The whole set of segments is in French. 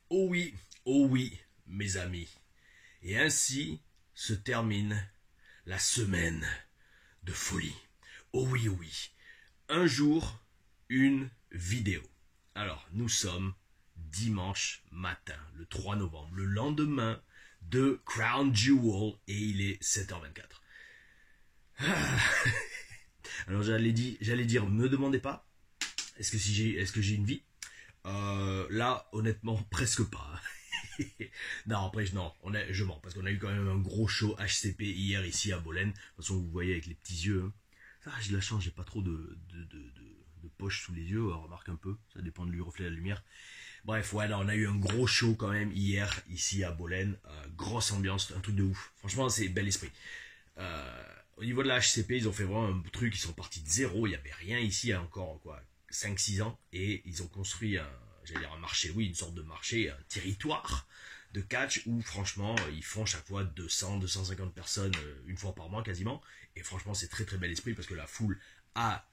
oh oui, mes amis. Et ainsi se termine la semaine de folie. Oh oui. Un jour, une vidéo. Alors, nous sommes dimanche matin, le 3 novembre, le lendemain de Crown Jewel, et il est 7h24. Ah. Alors j'allais dire, me demandez pas, est-ce que j'ai une vie? Là, honnêtement, presque pas. Non, après, non, je mens, parce qu'on a eu quand même un gros show HCP hier ici à Bolène. De toute façon, vous voyez avec les petits yeux. Hein. Ah, j'ai de la chance, j'ai pas trop de poche sous les yeux, remarque un peu, ça dépend du reflet de la lumière. Bref, ouais, là, on a eu un gros show quand même hier ici à Bolène. Grosse ambiance, un truc de ouf. Franchement, c'est bel esprit. Au niveau de la HCP, ils ont fait vraiment un truc, ils sont partis de zéro, il n'y avait rien ici il y a encore quoi, 5-6 ans, et ils ont construit un marché, oui, une sorte de marché, un territoire de catch où franchement ils font chaque fois 200-250 personnes une fois par mois quasiment, et franchement c'est très très bel esprit parce que la foule a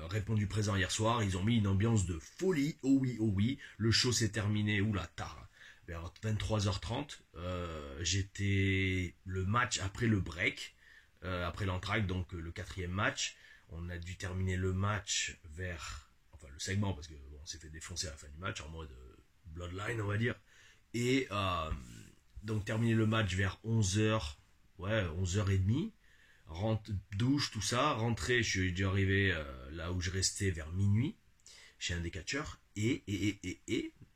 répondu présent hier soir, ils ont mis une ambiance de folie, oh oui, le show s'est terminé, oula tard, vers 23h30, j'étais le match après le break, après l'entracte, donc le quatrième match. On a dû terminer le match enfin le segment, parce que bon, on s'est fait défoncer à la fin du match, en mode Bloodline, on va dire. Et donc terminer le match vers 11h, ouais, 11h30. Douche, tout ça. Rentré, je suis dû arriver là où je restais vers minuit, chez un des catcheurs. Et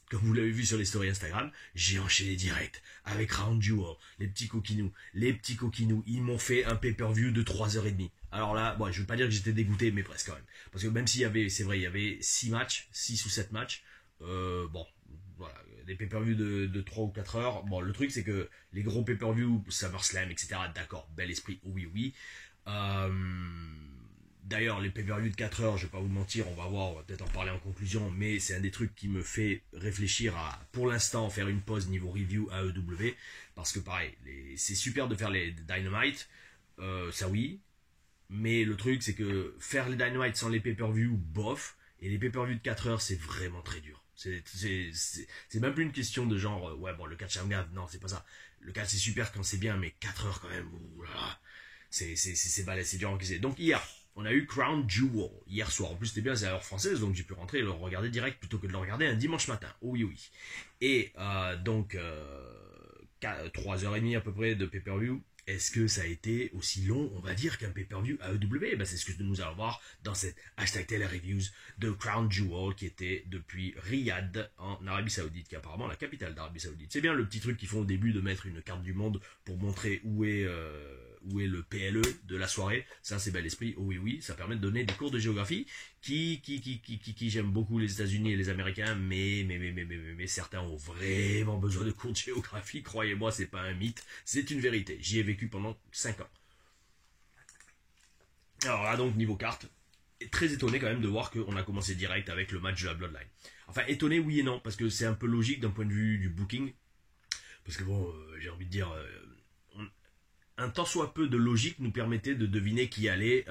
comme vous l'avez vu sur les stories Instagram, j'ai enchaîné direct avec Crown Jewel, les petits coquinous, ils m'ont fait un pay-per-view de 3h30. Alors là, bon, je veux pas dire que j'étais dégoûté, mais presque quand même. Parce que même s'il y avait, c'est vrai, il y avait 6 matchs, 6 ou 7 matchs, bon, voilà, des pay-per-view de 3 ou 4 heures. Bon, le truc c'est que les gros pay-per-view, SummerSlam, etc., d'accord, bel esprit, oui. Euh, D'ailleurs, les pay-per-view de 4 heures, je vais pas vous mentir, on va peut-être en parler en conclusion, mais c'est un des trucs qui me fait réfléchir à, pour l'instant, faire une pause niveau review AEW, parce que pareil, c'est super de faire les Dynamite, ça oui, mais le truc c'est que faire les Dynamite sans les pay-per-view, bof, et les pay-per-view de 4 heures, c'est vraiment très dur. C'est même plus une question de genre, ouais bon, le catch I'm gave, non, c'est pas ça. Le catch c'est super quand c'est bien, mais 4 heures quand même, oulala, c'est balèze, c'est dur à encaisser. Donc hier, on a eu Crown Jewel hier soir. En plus, c'était bien, c'est à l'heure française, donc j'ai pu rentrer et le regarder direct plutôt que de le regarder un dimanche matin. Oh oui. Et donc, 3h30 à peu près de pay-per-view. Est-ce que ça a été aussi long, on va dire, qu'un pay-per-view AEW? Ben, c'est ce que nous allons voir dans cette hashtag Tele Reviews de Crown Jewel qui était depuis Riyad en Arabie Saoudite, qui est apparemment la capitale d'Arabie Saoudite. C'est bien le petit truc qu'ils font au début de mettre une carte du monde pour montrer où est le PLE de la soirée. Ça, c'est bel esprit. Oh oui, ça permet de donner des cours de géographie qui j'aime beaucoup les États-Unis et les Américains, mais certains ont vraiment besoin de cours de géographie. Croyez-moi, c'est pas un mythe, c'est une vérité. J'y ai vécu pendant 5 ans. Alors là, donc, niveau carte, très étonné quand même de voir qu'on a commencé direct avec le match de la Bloodline. Enfin, étonné, oui et non, parce que c'est un peu logique d'un point de vue du booking. Parce que bon, j'ai envie de dire, un tant soit peu de logique nous permettait de deviner qui allait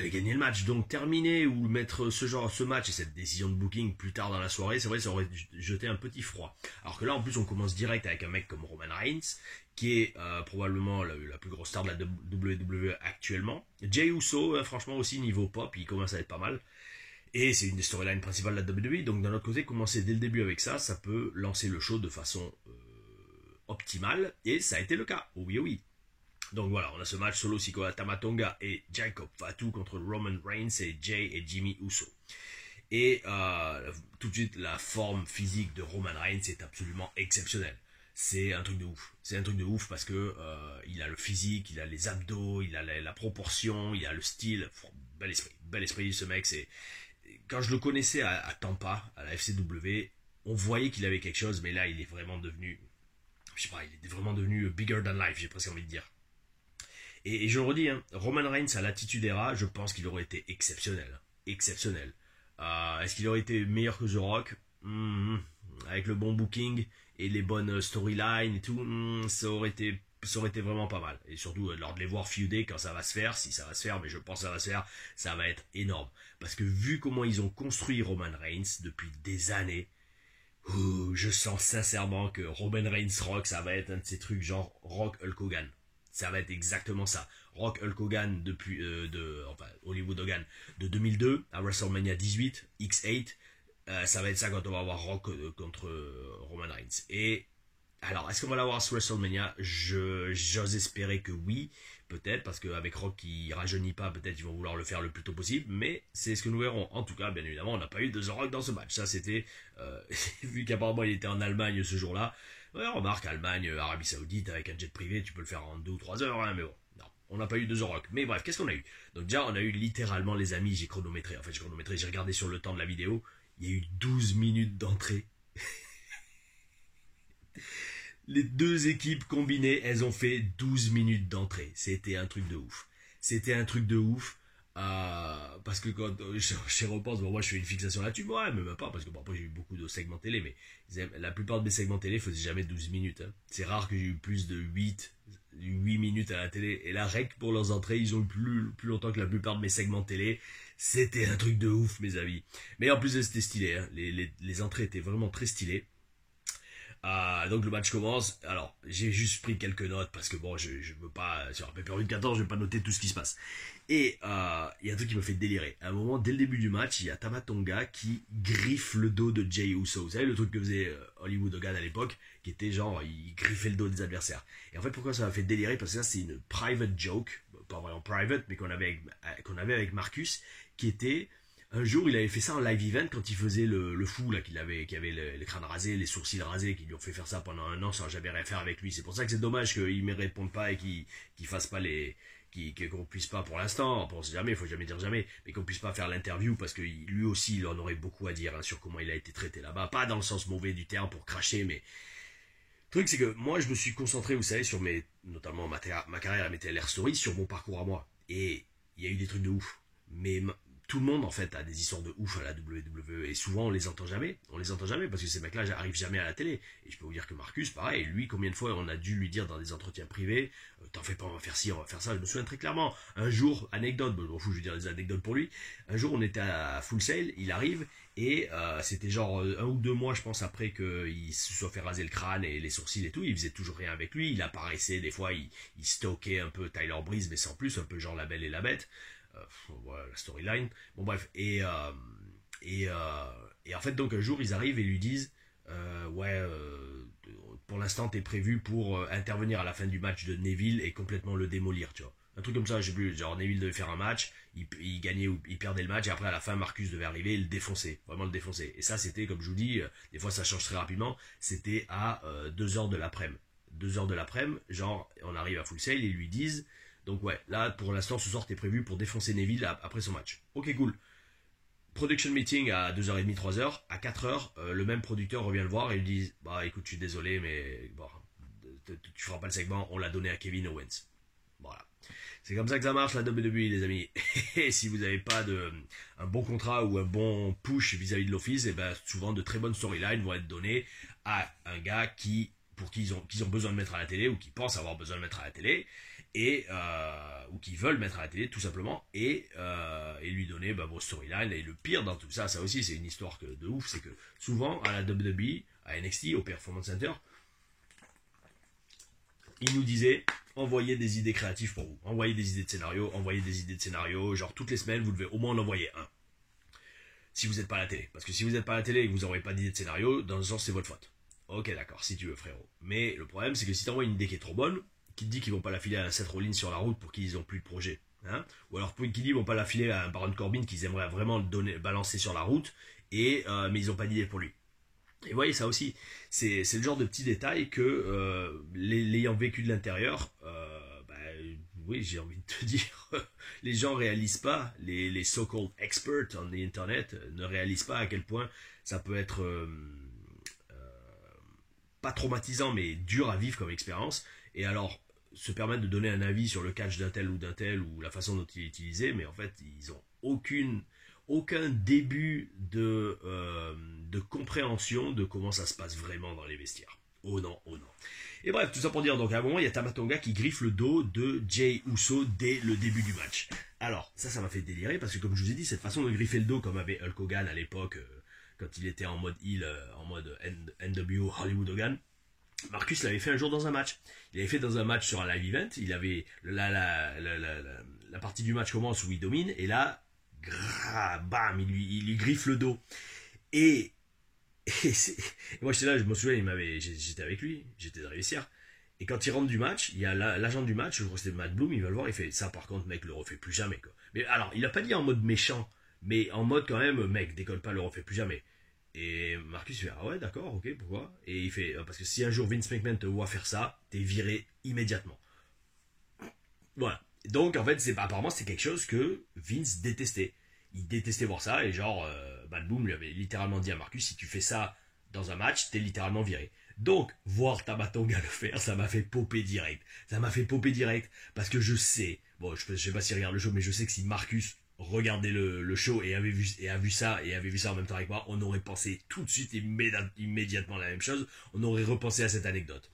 gagner le match. Donc terminer ou mettre ce match et cette décision de booking plus tard dans la soirée, c'est vrai, ça aurait jeté un petit froid. Alors que là, en plus, on commence direct avec un mec comme Roman Reigns, qui est probablement la plus grosse star de la WWE actuellement. Jey Uso, franchement aussi, niveau pop, il commence à être pas mal. Et c'est une des storylines principales de la WWE, donc d'un autre côté, commencer dès le début avec ça, ça peut lancer le show de façon optimale, et ça a été le cas. Oh oui. Donc voilà, on a ce match Solo Sikoa Tamatonga et Jacob Fatu contre Roman Reigns et Jay et Jimmy Uso. Et tout de suite, la forme physique de Roman Reigns est absolument exceptionnelle. C'est un truc de ouf. C'est un truc de ouf parce que il a le physique, il a les abdos, il a la proportion, il a le style. Bel esprit, ce mec. Quand je le connaissais à Tampa, à la FCW, on voyait qu'il avait quelque chose, mais là, il est vraiment devenu, je sais pas, il est vraiment devenu bigger than life, j'ai presque envie de dire. Et je le redis, hein, Roman Reigns à l'attitude era, je pense qu'il aurait été exceptionnel. Est-ce qu'il aurait été meilleur que The Rock? Avec le bon booking et les bonnes storylines et tout, ça aurait été vraiment pas mal. Et surtout, lors de les voir feuder quand ça va se faire, si ça va se faire, mais je pense que ça va se faire, ça va être énorme. Parce que vu comment ils ont construit Roman Reigns depuis des années, Je sens sincèrement que Roman Reigns Rock, ça va être un de ces trucs genre Rock Hulk Hogan. Ça va être exactement ça. Rock Hulk Hogan depuis enfin Hollywood Hogan de 2002 à WrestleMania 18 X8. Ça va être ça quand on va avoir Rock contre Roman Reigns. Et alors, est-ce qu'on va l'avoir sur WrestleMania? J'ose espérer que oui, peut-être, parce qu'avec Rock qui rajeunit pas, peut-être ils vont vouloir le faire le plus tôt possible, mais c'est ce que nous verrons. En tout cas, bien évidemment, on n'a pas eu de The Rock dans ce match. Ça, c'était, vu qu'apparemment il était en Allemagne ce jour-là, ouais, remarque, Allemagne, Arabie Saoudite, avec un jet privé, tu peux le faire en 2 ou 3 heures, hein, mais bon, non. On n'a pas eu de The Rock. Mais bref, qu'est-ce qu'on a eu? Donc déjà, on a eu littéralement, les amis, j'ai chronométré. En fait, j'ai regardé sur le temps de la vidéo. Il y a eu 12 minutes d'entrée. Les deux équipes combinées, elles ont fait 12 minutes d'entrée. C'était un truc de ouf. C'était un truc de ouf. Parce que quand je repense, bon, moi je fais une fixation là-dessus, ouais, mais même pas, parce que bon, après j'ai eu beaucoup de segments télé, mais la plupart de mes segments télé faisaient jamais 12 minutes. Hein. C'est rare que j'ai eu plus de 8 minutes à la télé. Et la règle pour leurs entrées, ils ont eu plus longtemps que la plupart de mes segments télé. C'était un truc de ouf, mes amis. Mais en plus, c'était stylé. Hein. Les entrées étaient vraiment très stylées. Donc le match commence. Alors j'ai juste pris quelques notes parce que bon, je veux pas sur un pay-per-view de 14, je vais pas noter tout ce qui se passe. Et il y a un truc qui me fait délirer. À un moment, dès le début du match, il y a Tama Tonga qui griffe le dos de Jey Uso. Vous savez le truc que faisait Hollywood Hogan à l'époque, qui était genre il griffait le dos des adversaires. Et en fait, pourquoi ça m'a fait délirer? Parce que ça c'est une private joke, pas vraiment private, mais qu'on avait avec Marcus, qui était un jour, il avait fait ça en live event quand il faisait le fou, là, qui avait le crâne rasé, les sourcils rasés, qui lui ont fait faire ça pendant un an sans jamais rien faire avec lui. C'est pour ça que c'est dommage qu'il ne me réponde pas et qu'il fasse pas qu'on puisse pas pour l'instant, on pense jamais, il faut jamais dire jamais, mais qu'on puisse pas faire l'interview parce que lui aussi, il en aurait beaucoup à dire hein, sur comment il a été traité là-bas. Pas dans le sens mauvais du terme pour cracher, mais le truc, c'est que moi, je me suis concentré, vous savez, sur notamment ma carrière à mes TLR Stories, sur mon parcours à moi. Et il y a eu des trucs de ouf. Mais tout le monde, en fait, a des histoires de ouf à la WWE. Et souvent, on les entend jamais. On les entend jamais parce que ces mecs-là n'arrivent jamais à la télé. Et je peux vous dire que Marcus, pareil, lui, combien de fois on a dû lui dire dans des entretiens privés, t'en fais pas, on va faire ci, on va faire ça. Je me souviens très clairement. Un jour, anecdote, je m'en fous, je vais dire des anecdotes pour lui. Un jour, on était à Full Sail, il arrive, et c'était genre 1 ou 2 mois, je pense, après qu'il se soit fait raser le crâne et les sourcils et tout. Il faisait toujours rien avec lui. Il apparaissait, des fois, il stockait un peu Tyler Breeze, mais sans plus, un peu genre La Belle et la Bête. Voilà, la storyline. Bon, bref. Et en fait, donc, un jour, ils arrivent et lui disent pour l'instant, t'es prévu pour intervenir à la fin du match de Neville et complètement le démolir, tu vois. Un truc comme ça, je sais plus. Genre, Neville devait faire un match, il gagnait ou il perdait le match, et après, à la fin, Marcus devait arriver et le défoncer. Vraiment le défoncer. Et ça, c'était, comme je vous dis, des fois, ça change très rapidement. C'était à 2h de l'après-midi. 2h de l'après-midi, genre, on arrive à Full Sail et ils lui disent. Donc ouais, là pour l'instant ce soir t'es prévu pour défoncer Neville après son match. Ok cool. Production meeting à 2h30, 3h. À 4h, le même producteur revient le voir et lui dit bah écoute je suis désolé mais bon, tu feras pas le segment, on l'a donné à Kevin Owens. Voilà. C'est comme ça que ça marche la WWE les amis. Et si vous n'avez pas un bon contrat ou un bon push vis-à-vis de l'office, et ben souvent de très bonnes storylines vont être données à un gars pour qui ils ont besoin de mettre à la télé ou qui pensent avoir besoin de mettre à la télé ou qui veulent mettre à la télé tout simplement et lui donner vos storylines. Et le pire dans tout ça, ça aussi c'est une histoire de ouf, c'est que souvent à la WWE, à NXT, au Performance Center, ils nous disaient envoyez des idées créatives pour vous, envoyez des idées de scénario, genre toutes les semaines vous devez au moins en envoyer un. Si vous n'êtes pas à la télé, parce que si vous n'êtes pas à la télé et que vous n'envoyez pas d'idée de scénario, dans ce sens c'est votre faute. Ok d'accord, si tu veux frérot. Mais le problème c'est que si tu envoies une idée qui est trop bonne, qui te dit qu'ils vont pas la filer à Seth Rollins sur la route pour qu'ils n'ont plus de projet, hein, ou alors qui dit qu'ils vont pas la filer à un Baron Corbin qu'ils aimeraient vraiment balancer sur la route, mais ils n'ont pas d'idée pour lui. Et vous voyez ça aussi, c'est le genre de petits détails que l'ayant vécu de l'intérieur, oui j'ai envie de te dire, les gens réalisent pas, les so-called experts on the internet ne réalisent pas à quel point ça peut être pas traumatisant mais dur à vivre comme expérience. Et alors se permettre de donner un avis sur le catch d'un tel ou la façon dont il est utilisé, mais en fait ils ont aucun début de compréhension de comment ça se passe vraiment dans les vestiaires. Oh non, oh non. Et bref, tout ça pour dire, donc à un moment, il y a Tama Tonga qui griffe le dos de Jey Uso dès le début du match. Alors, ça m'a fait délirer, parce que comme je vous ai dit, cette façon de griffer le dos, comme avait Hulk Hogan à l'époque, quand il était en mode heel, en mode NWO Hollywood Hogan. Marcus l'avait fait un jour dans un match. Il avait fait dans un match sur un live event. Il avait la partie du match commence où il domine et là, bam, il lui griffe le dos. Et et moi j'étais là, je me souviens, j'étais avec lui, j'étais dans les vestiaires. Et quand il rentre du match, il y a l'agent du match, je crois que c'était Matt Bloom, il va le voir, il fait ça par contre mec, le refais plus jamais quoi. Mais alors, il a pas dit en mode méchant, mais en mode quand même mec, déconne pas, le refais plus jamais. Et Marcus fait ah ouais d'accord, ok, pourquoi? Et il fait parce que si un jour Vince McMahon te voit faire ça, t'es viré immédiatement. Voilà. Donc en fait, apparemment c'est quelque chose que Vince détestait. Il détestait voir ça et genre Bad Boom lui avait littéralement dit à Marcus si tu fais ça dans un match, t'es littéralement viré. Donc voir Tama Tonga le faire, ça m'a fait popper direct. Ça m'a fait popper direct parce que je sais, bon je sais pas s'il regarde le show, mais je sais que si Marcus regardait le show et avait vu ça en même temps avec moi, on aurait pensé tout de suite immédiatement la même chose. On aurait repensé à cette anecdote.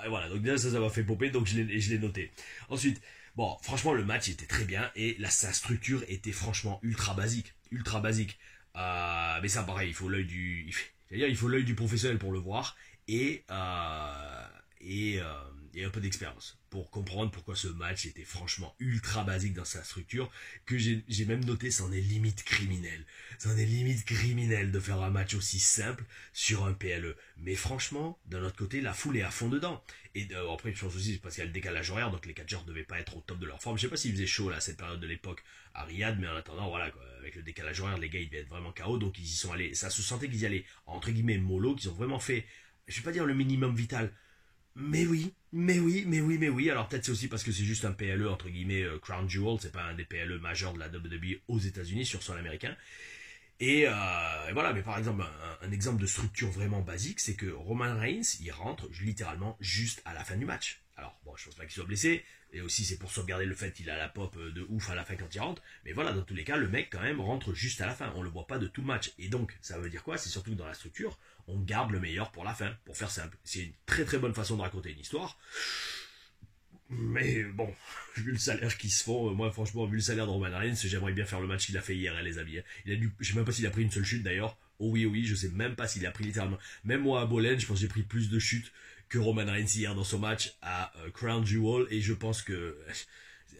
Et voilà, donc déjà ça m'a fait popper, donc je l'ai noté. Ensuite, bon, franchement, le match était très bien et sa structure était franchement ultra basique. Ultra basique. Mais ça, pareil, il faut l'œil du professionnel pour le voir et un peu d'expérience pour comprendre pourquoi ce match était franchement ultra basique dans sa structure, que j'ai même noté, c'en est limite criminel. C'en est limite criminel de faire un match aussi simple sur un PLE. Mais franchement, d'un autre côté, la foule est à fond dedans. Et après, je pense aussi, c'est parce qu'il y a le décalage horaire, donc les catcheurs ne devaient pas être au top de leur forme. Je sais pas s'il faisait chaud là, à cette période de l'époque à Riyad, mais en attendant, voilà, quoi, avec le décalage horaire, les gars, ils devaient être vraiment KO, donc ils y sont allés. Ça se sentait qu'ils y allaient, entre guillemets, mollo, qu'ils ont vraiment fait, je vais pas dire le minimum vital, mais oui, mais oui, mais oui, mais oui. Alors peut-être c'est aussi parce que c'est juste un PLE entre guillemets Crown Jewel, c'est pas un des PLE majeurs de la WWE aux États-Unis sur sol américain. Et voilà, mais par exemple, un exemple de structure vraiment basique, c'est que Roman Reigns, il rentre littéralement juste à la fin du match. Alors, bon, je pense pas qu'il soit blessé, et aussi c'est pour sauvegarder le fait qu'il a la pop de ouf à la fin quand il rentre, mais voilà, dans tous les cas, le mec quand même rentre juste à la fin, on le voit pas de tout le match. Et donc, ça veut dire quoi? C'est surtout que dans la structure, on garde le meilleur pour la fin, pour faire simple. C'est une très très bonne façon de raconter une histoire. Mais bon, vu le salaire qu'ils se font, moi franchement, vu le salaire de Roman Reigns, j'aimerais bien faire le match qu'il a fait hier, les amis. Je sais même pas s'il a pris une seule chute d'ailleurs. Oh oui, oh oui, je sais même pas s'il a pris littéralement. Même moi à Bolen, je pense que j'ai pris plus de chutes que Roman Reigns hier dans son match à Crown Jewel. Et je pense que,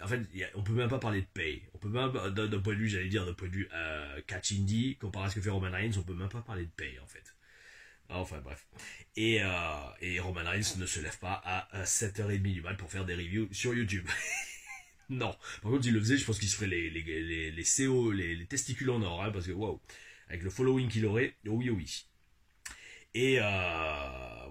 en fait, on peut même pas parler de pay. On peut même, d'un point de vue, j'allais dire, d'un point de vue catch indie, comparé à ce que fait Roman Reigns, on peut même pas parler de pay en fait. Enfin bref. Et Roman Reigns ne se lève pas à 7h30 du mat pour faire des reviews sur YouTube. Non. Par contre, s'il le faisait, je pense qu'il se ferait les CO, les testicules en or, hein, parce que waouh, avec le following qu'il aurait, oh oui, oh oui. Et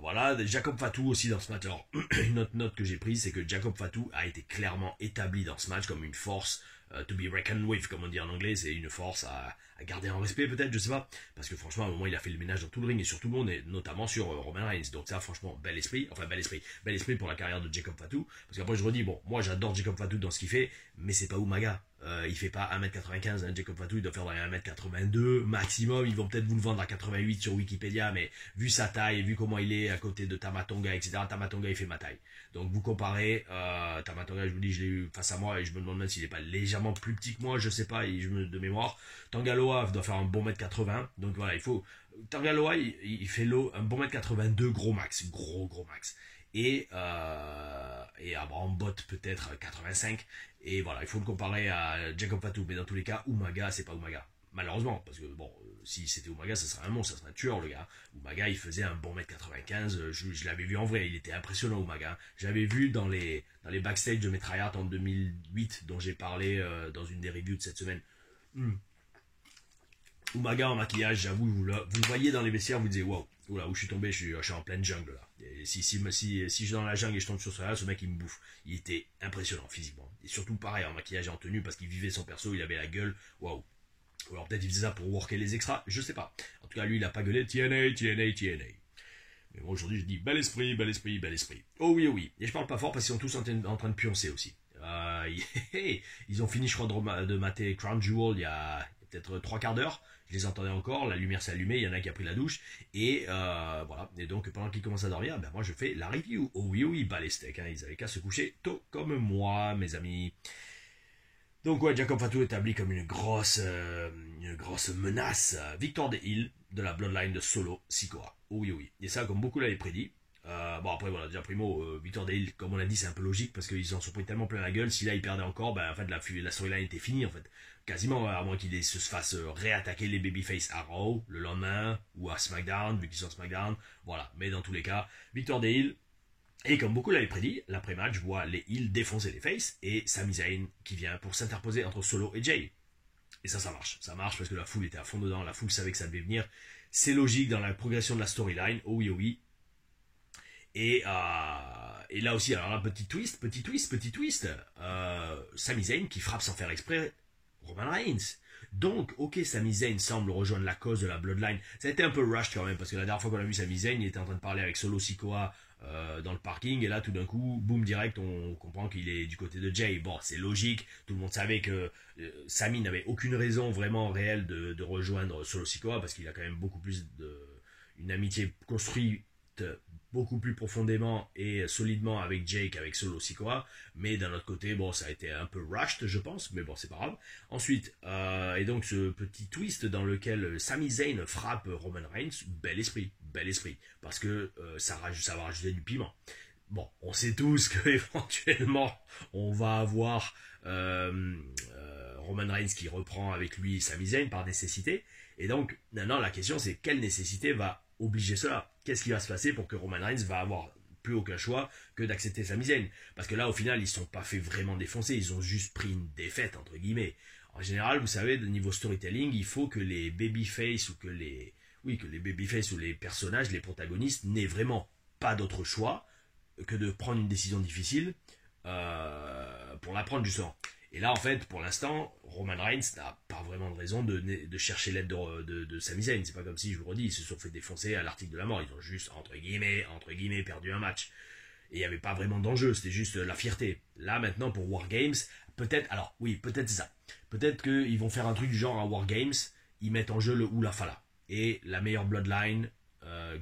voilà, Jacob Fatu aussi dans ce match. Alors, une autre note que j'ai prise, c'est que Jacob Fatu a été clairement établi dans ce match comme une force to be reckoned with, comme on dit en anglais. C'est une force à garder en respect peut-être, je sais pas. Parce que franchement, à un moment, il a fait le ménage dans tout le ring et sur tout le monde, et notamment sur Roman Reigns. Donc ça, franchement, bel esprit. Enfin, bel esprit pour la carrière de Jacob Fatu. Parce qu'après, je redis, bon, moi j'adore Jacob Fatu dans ce qu'il fait, mais c'est pas Umaga. Il fait pas 1m95, hein, Jacob Fatu, il doit faire dans les 1m82 maximum. Ils vont peut-être vous le vendre à 88 sur Wikipédia, mais vu sa taille, vu comment il est à côté de Tama Tonga, etc., Tama Tonga il fait ma taille. Donc vous comparez, Tama Tonga, je vous dis, je l'ai eu face à moi et je me demande même s'il est pas légèrement plus petit que moi, je sais pas, de mémoire. Tangaloa doit faire un bon 1m80, donc voilà, il faut. Tangaloa, il fait un bon 1m82 gros max, gros max. Et Abraham Bot peut-être 85. Et voilà, il faut le comparer à Jacob Fatu. Mais dans tous les cas, Umaga, c'est pas Umaga. Malheureusement, parce que bon, si c'était Umaga, ça serait un monstre, ça serait un tueur le gars. Umaga, il faisait un bon 1m95. Je l'avais vu en vrai, il était impressionnant Umaga. J'avais vu dans les backstage de Metrayart en 2008, dont j'ai parlé dans une des reviews de cette semaine. Umaga en maquillage, j'avoue, vous le voyez dans les vestiaires, vous disiez waouh, là où je suis tombé, je suis en pleine jungle là. Et si je suis dans la jungle et je tombe sur ce mec il me bouffe. Il était impressionnant physiquement. Et surtout pareil en maquillage et en tenue parce qu'il vivait son perso, il avait la gueule, waouh. Ou alors peut-être il faisait ça pour worker les extras, je sais pas. En tout cas lui il a pas gueulé TNA. Mais moi aujourd'hui je dis bel esprit. Oh oui, oh oui. Et je parle pas fort parce qu'ils sont tous en train de pioncer aussi. Ils ont fini je crois de mater Crown Jewel il y a peut-être 3 quarts d'heure. Je les entendais encore, la lumière s'est allumée, il y en a qui a pris la douche, et voilà. Et donc pendant qu'ils commencent à dormir, ben moi je fais la review. Oh oui, bas les steaks, hein. Ils avaient qu'à se coucher tôt comme moi, mes amis. Donc ouais, Jacob Fatu établi comme une grosse menace. Victoire des Hills, de la bloodline de Solo Sikoa. Oui, oui. Et ça, comme beaucoup l'avaient prédit. Bon, après, voilà, déjà, primo, Victor Day, comme on l'a dit, c'est un peu logique parce qu'ils en sont pris tellement plein la gueule. Si là, ils perdaient encore, ben, en fait, la storyline était finie, en fait. Quasiment, à moins qu'ils se fassent réattaquer les babyface à Raw le lendemain ou à SmackDown, vu qu'ils sont à SmackDown. Voilà. Mais dans tous les cas, Victor Day, et comme beaucoup l'avaient prédit, l'après-match voit les heels défoncer les faces et Sami Zayn qui vient pour s'interposer entre Solo et Jay. Et ça marche. Ça marche parce que la foule était à fond dedans, la foule savait que ça devait venir. C'est logique dans la progression de la storyline. Oh oui, oh oui. Et là aussi, alors là, petit twist. Sami Zayn qui frappe sans faire exprès Roman Reigns. Donc, ok, Sami Zayn semble rejoindre la cause de la Bloodline. Ça a été un peu rushed quand même, parce que la dernière fois qu'on a vu Sami Zayn, il était en train de parler avec Solo Sikoa dans le parking, et là, tout d'un coup, boum, direct, on comprend qu'il est du côté de Jay. Bon, c'est logique, tout le monde savait que Sami n'avait aucune raison vraiment réelle de rejoindre Solo Sikoa, parce qu'il a quand même beaucoup plus une amitié construite beaucoup plus profondément et solidement avec Jake, avec Solo Sikoa, mais d'un autre côté, bon, ça a été un peu rushed, je pense, mais bon, c'est pas grave. Ensuite, et donc ce petit twist dans lequel Sami Zayn frappe Roman Reigns, bel esprit, parce que ça va rajouter du piment. Bon, on sait tous qu'éventuellement, on va avoir Roman Reigns qui reprend avec lui Sami Zayn par nécessité, et donc, maintenant, la question, c'est quelle nécessité va obliger cela? Qu'est-ce qui va se passer pour que Roman Reigns va avoir plus aucun choix que d'accepter Sami Zayn? Parce que là, au final, ils ne sont pas fait vraiment défoncer, ils ont juste pris une défaite, entre guillemets. En général, vous savez, de niveau storytelling, il faut que les babyface ou que les babyface ou les personnages, les protagonistes, n'aient vraiment pas d'autre choix que de prendre une décision difficile pour la prendre justement. Et là, en fait, pour l'instant, Roman Reigns n'a pas vraiment de raison de chercher l'aide de Sami Zayn. C'est pas comme si, je vous redis, ils se sont fait défoncer à l'article de la mort. Ils ont juste, entre guillemets, perdu un match. Et il n'y avait pas vraiment d'enjeu, c'était juste la fierté. Là, maintenant, pour War Games, peut-être c'est ça. Peut-être qu'ils vont faire un truc du genre à War Games, ils mettent en jeu le Hula Fala. Et la meilleure Bloodline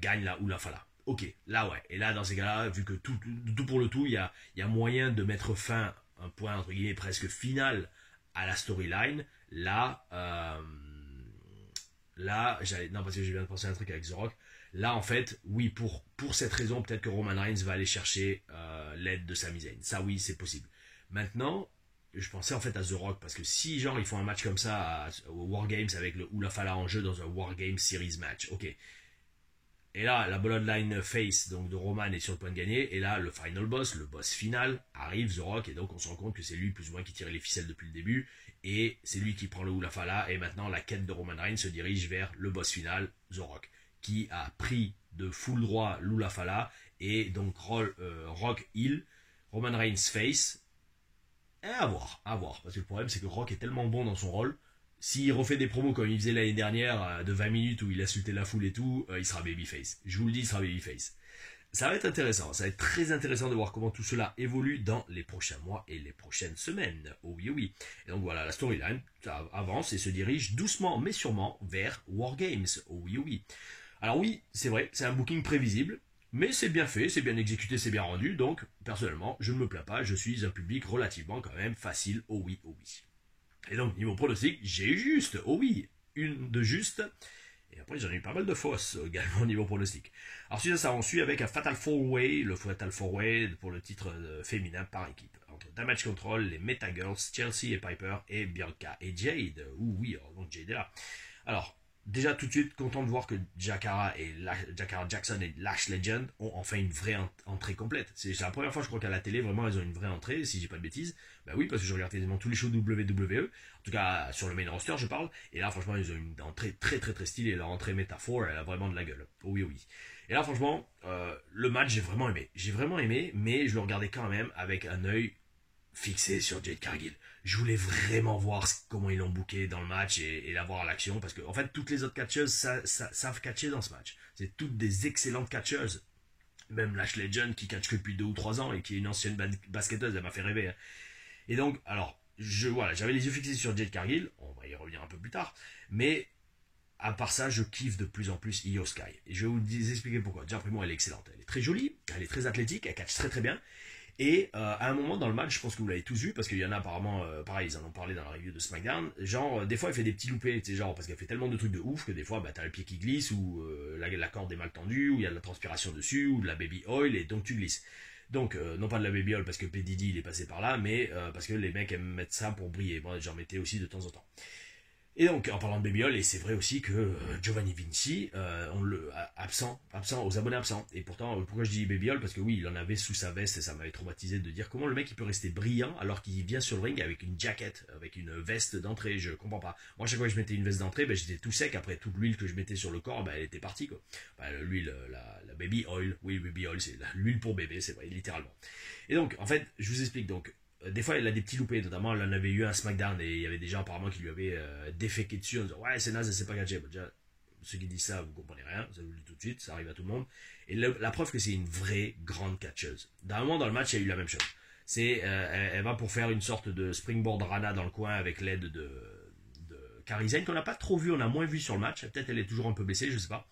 gagne la Hula Fala. Ok, là ouais. Et là, dans ces cas-là, vu que tout pour le tout, il y a moyen de mettre fin un point entre guillemets presque final à la storyline. Là, non, parce que je viens de penser à un truc avec The Rock. Là, en fait, oui, pour cette raison, peut-être que Roman Reigns va aller chercher l'aide de Sami Zayn. Ça, oui, c'est possible. Maintenant, je pensais en fait à The Rock, parce que si, genre, ils font un match comme ça au War Games avec le Hula Fala en jeu dans un War Games Series match, ok. Et là, la Bloodline Face donc de Roman est sur le point de gagner. Et là, le final boss, le boss final, arrive, The Rock. Et donc, on se rend compte que c'est lui, plus ou moins, qui tirait les ficelles depuis le début. Et c'est lui qui prend le Hula Fala. Et maintenant, la quête de Roman Reigns se dirige vers le boss final, The Rock, qui a pris de full droit l'Hula Fala. Et donc, Rock Hill, Roman Reigns Face. Et à voir. Parce que le problème, c'est que Rock est tellement bon dans son rôle. S'il refait des promos comme il faisait l'année dernière, de 20 minutes où il insultait la foule et tout, il sera babyface. Je vous le dis, il sera babyface. Ça va être intéressant, ça va être très intéressant de voir comment tout cela évolue dans les prochains mois et les prochaines semaines. Oh oui, oh oui. Et donc voilà, la storyline avance et se dirige doucement mais sûrement vers War Games. Oh oui, oh oui. Alors oui, c'est vrai, c'est un booking prévisible, mais c'est bien fait, c'est bien exécuté, c'est bien rendu, donc personnellement, je ne me plains pas, je suis un public relativement quand même facile. Oh oui, oh oui. Et donc, niveau pronostic, j'ai eu juste. Oh oui, une de juste. Et après, j'en ai eu pas mal de fausses également au niveau pronostic. Alors, suite à ça, on suit avec un Fatal 4-Way, le Fatal 4-Way pour le titre féminin par équipe. Entre Damage Control, les Meta Girls, Chelsea et Piper, et Bianca et Jade. Ouh oui, donc Jade est là. Alors, déjà tout de suite, content de voir que Jakara Jackson et Lash Legend ont enfin une vraie entrée complète. C'est la première fois, je crois, qu'à la télé, vraiment, ils ont une vraie entrée, si j'ai pas de bêtises. Bah oui, parce que je regarde quasiment tous les shows WWE, en tout cas sur le main roster, je parle. Et là, franchement, ils ont une entrée très très très stylée. Leur entrée métaphore, elle a vraiment de la gueule. Oh oui, oh oui. Et là, franchement, le match, j'ai vraiment aimé. J'ai vraiment aimé, mais je le regardais quand même avec un œil fixé sur Jade Cargill. Je voulais vraiment voir comment ils l'ont booké dans le match et la voir à l'action, parce que en fait toutes les autres catcheuses savent catcher dans ce match. C'est toutes des excellentes catcheuses. Même Lash Legend qui catch que depuis 2 ou 3 ans et qui est une ancienne basketteuse, elle m'a fait rêver. Hein. Et donc, alors, j'avais les yeux fixés sur Jade Cargill, on va y revenir un peu plus tard, mais à part ça, je kiffe de plus en plus Io Sky. Et je vais vous expliquer pourquoi. Déjà, primo, elle est excellente. Elle est très jolie, elle est très athlétique, elle catch très très bien. Et à un moment dans le match, je pense que vous l'avez tous vu, parce qu'il y en a apparemment, pareil, ils en ont parlé dans la review de SmackDown, genre, des fois elle fait des petits loupés, tu sais, genre, parce qu'elle fait tellement de trucs de ouf que des fois, bah, t'as le pied qui glisse, ou la corde est mal tendue, ou il y a de la transpiration dessus, ou de la baby oil, et donc tu glisses. Donc, non pas de la baby oil parce que P. Diddy il est passé par là, mais parce que les mecs aiment mettre ça pour briller. Moi, j'en mettais aussi de temps en temps. Et donc, en parlant de Baby Hall, et c'est vrai aussi que Giovanni Vinci, absent, aux abonnés absents. Et pourtant, pourquoi je dis Baby Hall? Parce que oui, il en avait sous sa veste et ça m'avait traumatisé de dire comment le mec il peut rester brillant alors qu'il vient sur le ring avec une jacket, avec une veste d'entrée. Je comprends pas. Moi, chaque fois que je mettais une veste d'entrée, ben, j'étais tout sec. Après, toute l'huile que je mettais sur le corps, ben, elle était partie, quoi. Ben, l'huile, la Baby Oil. Oui, Baby Oil, c'est l'huile pour bébé, c'est vrai, littéralement. Et donc, en fait, je vous explique donc. Des fois, elle a des petits loupés, notamment, elle en avait eu un SmackDown et il y avait des gens apparemment qui lui avaient déféqué dessus en disant ouais, c'est naze, c'est pas catché. Bon, déjà, ceux qui disent ça, vous comprenez rien, ça vous le dis tout de suite, ça arrive à tout le monde. Et la preuve que c'est une vraie grande catcheuse. D'un moment dans le match, il y a eu la même chose. Elle va pour faire une sorte de springboard Rana dans le coin avec l'aide de Kairi Sane qu'on n'a pas trop vu, on a moins vu sur le match. Peut-être elle est toujours un peu blessée, je sais pas.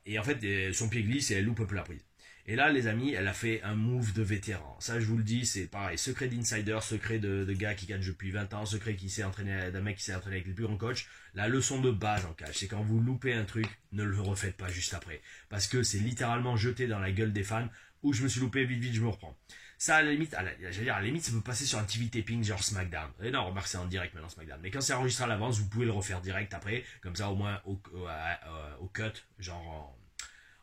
Et en fait, son pied glisse et elle loupe un peu la prise. Et là, les amis, elle a fait un move de vétéran. Ça, je vous le dis, c'est pareil. Secret d'insider, secret de gars qui catch depuis 20 ans, secret qui s'est entraîné, d'un mec qui s'est entraîné avec le plus grand coach. La leçon de base en catch, c'est quand vous loupez un truc, ne le refaites pas juste après. Parce que c'est littéralement jeté dans la gueule des fans, où je me suis loupé, vite, vite, je me reprends. Ça, à la limite, j'allais dire, à la limite, ça peut passer sur un TV taping genre SmackDown. Et non, remarque, c'est en direct maintenant SmackDown. Mais quand c'est enregistré à l'avance, vous pouvez le refaire direct après. Comme ça, au moins, au cut, genre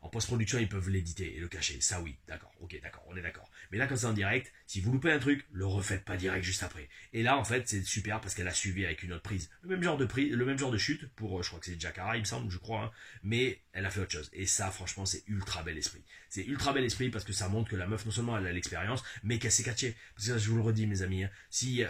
en post-production, ils peuvent l'éditer et le cacher. Ça, oui, d'accord, ok, d'accord, on est d'accord. Mais là, quand c'est en direct, si vous loupez un truc, le refaites pas direct juste après. Et là, en fait, c'est super parce qu'elle a suivi avec une autre prise. Le même genre de prise, le même genre de chute pour, je crois que c'est Jakara, il me semble, je crois, hein, mais elle a fait autre chose. Et ça, franchement, c'est ultra bel esprit. C'est ultra bel esprit parce que ça montre que la meuf, non seulement elle a l'expérience, mais qu'elle s'est catchée. Parce que je vous le redis, mes amis, hein, si,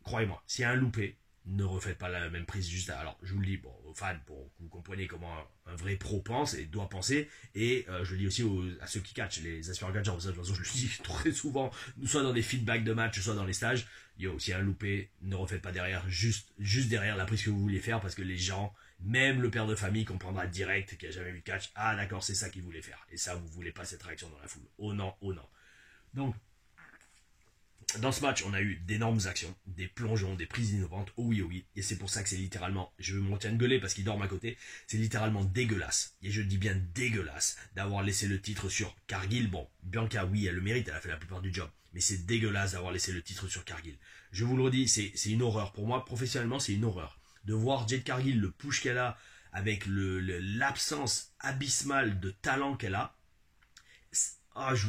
croyez-moi, s'il y a un loupé, ne refaites pas la même prise juste alors je vous le dis bon, aux fans pour que vous compreniez comment un vrai pro pense et doit penser et je le dis aussi à ceux qui catchent les aspirants catchers, de toute façon je le dis très souvent soit dans des feedbacks de match soit dans les stages, yo, s'il y a un loupé ne refaites pas derrière juste derrière la prise que vous voulez faire parce que les gens, même le père de famille comprendra direct qui a jamais vu de catch, ah d'accord c'est ça qu'il voulait faire et ça vous voulez pas cette réaction dans la foule, oh non, oh non. Donc dans ce match, on a eu d'énormes actions, des plongeons, des prises innovantes, oh oui, oh oui, et c'est pour ça que c'est littéralement, je me retiens de gueuler parce qu'il dorment à côté, c'est littéralement dégueulasse, et je dis bien dégueulasse, d'avoir laissé le titre sur Cargill. Bon, Bianca, oui, elle le mérite, elle a fait la plupart du job, mais c'est dégueulasse d'avoir laissé le titre sur Cargill. Je vous le redis, c'est une horreur, pour moi, professionnellement, c'est une horreur. De voir Jade Cargill, le push qu'elle a, avec l'absence abyssale de talent qu'elle a, ah, je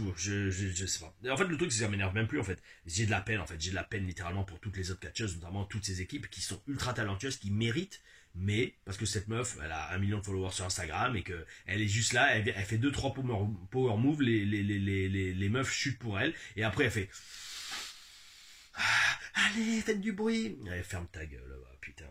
sais pas. En fait, le truc, c'est que ça m'énerve même plus, en fait. J'ai de la peine, en fait. J'ai de la peine, littéralement, pour toutes les autres catcheuses, notamment toutes ces équipes qui sont ultra talentueuses, qui méritent, mais, parce que cette meuf, elle a 1 million de followers sur Instagram, et que elle est juste là, elle fait 2-3 power moves, les meufs chutent pour elle, et après, elle fait, ah, allez, faites du bruit. Allez, ferme ta gueule, va, putain.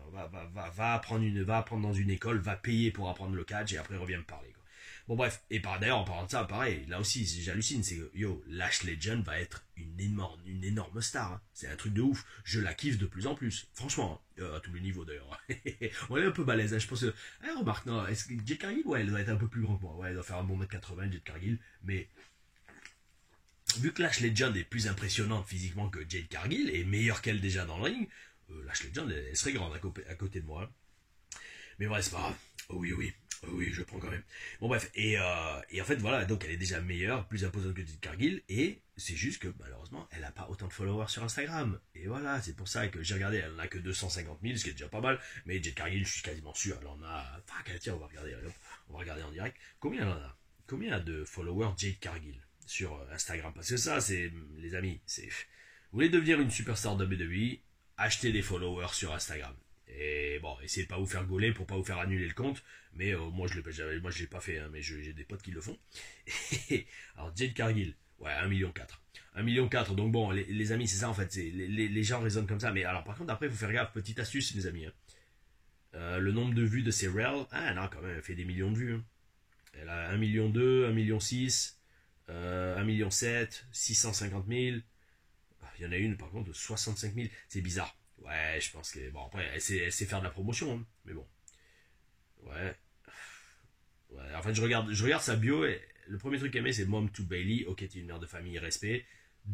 Va apprendre dans une école, va payer pour apprendre le catch, et après, reviens me parler, quoi. Bon bref, et d'ailleurs en parlant de ça, pareil, là aussi j'hallucine, c'est que yo, Lash Legend va être une énorme star, hein. C'est un truc de ouf, je la kiffe de plus en plus, franchement, à tous les niveaux d'ailleurs. On est un peu balèze, hein. Je pense que, remarque, non, est-ce que Jade Cargill, ouais, elle doit être un peu plus grande que moi, ouais, elle doit faire un bon mètre 80, Jade Cargill, mais vu que Lash Legend est plus impressionnante physiquement que Jade Cargill, et meilleure qu'elle déjà dans le ring, Lash Legend, elle serait grande à côté de moi, hein. Mais bref, c'est pas grave, oh oui, oh oui. Oui, je prends quand même. Bon bref, et en fait voilà, donc elle est déjà meilleure, plus imposante que Jade Cargill, et c'est juste que malheureusement, elle n'a pas autant de followers sur Instagram. Et voilà, c'est pour ça que j'ai regardé, elle n'a que 250 000, ce qui est déjà pas mal, mais Jade Cargill, je suis quasiment sûr, elle en a... Enfin, tiens, on va regarder en direct. Combien elle en a? Combien a de followers Jade Cargill sur Instagram? Parce que ça, c'est, les amis, c'est... Vous voulez devenir une superstar de WWE, achetez des followers sur Instagram. Et bon, essayez de pas vous faire gauler pour pas vous faire annuler le compte. Mais moi je l'ai pas fait, hein, mais j'ai des potes qui le font. Alors Jade Cargill, ouais, 1,4 million. 1,4 million, donc bon, les amis, c'est ça en fait. Les gens raisonnent comme ça. Mais alors par contre, après, il faut faire gaffe, petite astuce, les amis. Hein. Le nombre de vues de ces Reels, ah non, quand même, elle fait des millions de vues. Hein. Elle a 1,2 million, 1,6 million, 1,7 million, 650 000. Il y en a une par contre de 65 000. C'est bizarre. Ouais, je pense que... Bon, après, elle sait faire de la promotion, hein, mais bon. Ouais. Ouais, en fait, je regarde sa bio, et le premier truc qu'elle met, c'est Mom to Bailey. Ok, t'es une mère de famille, respect.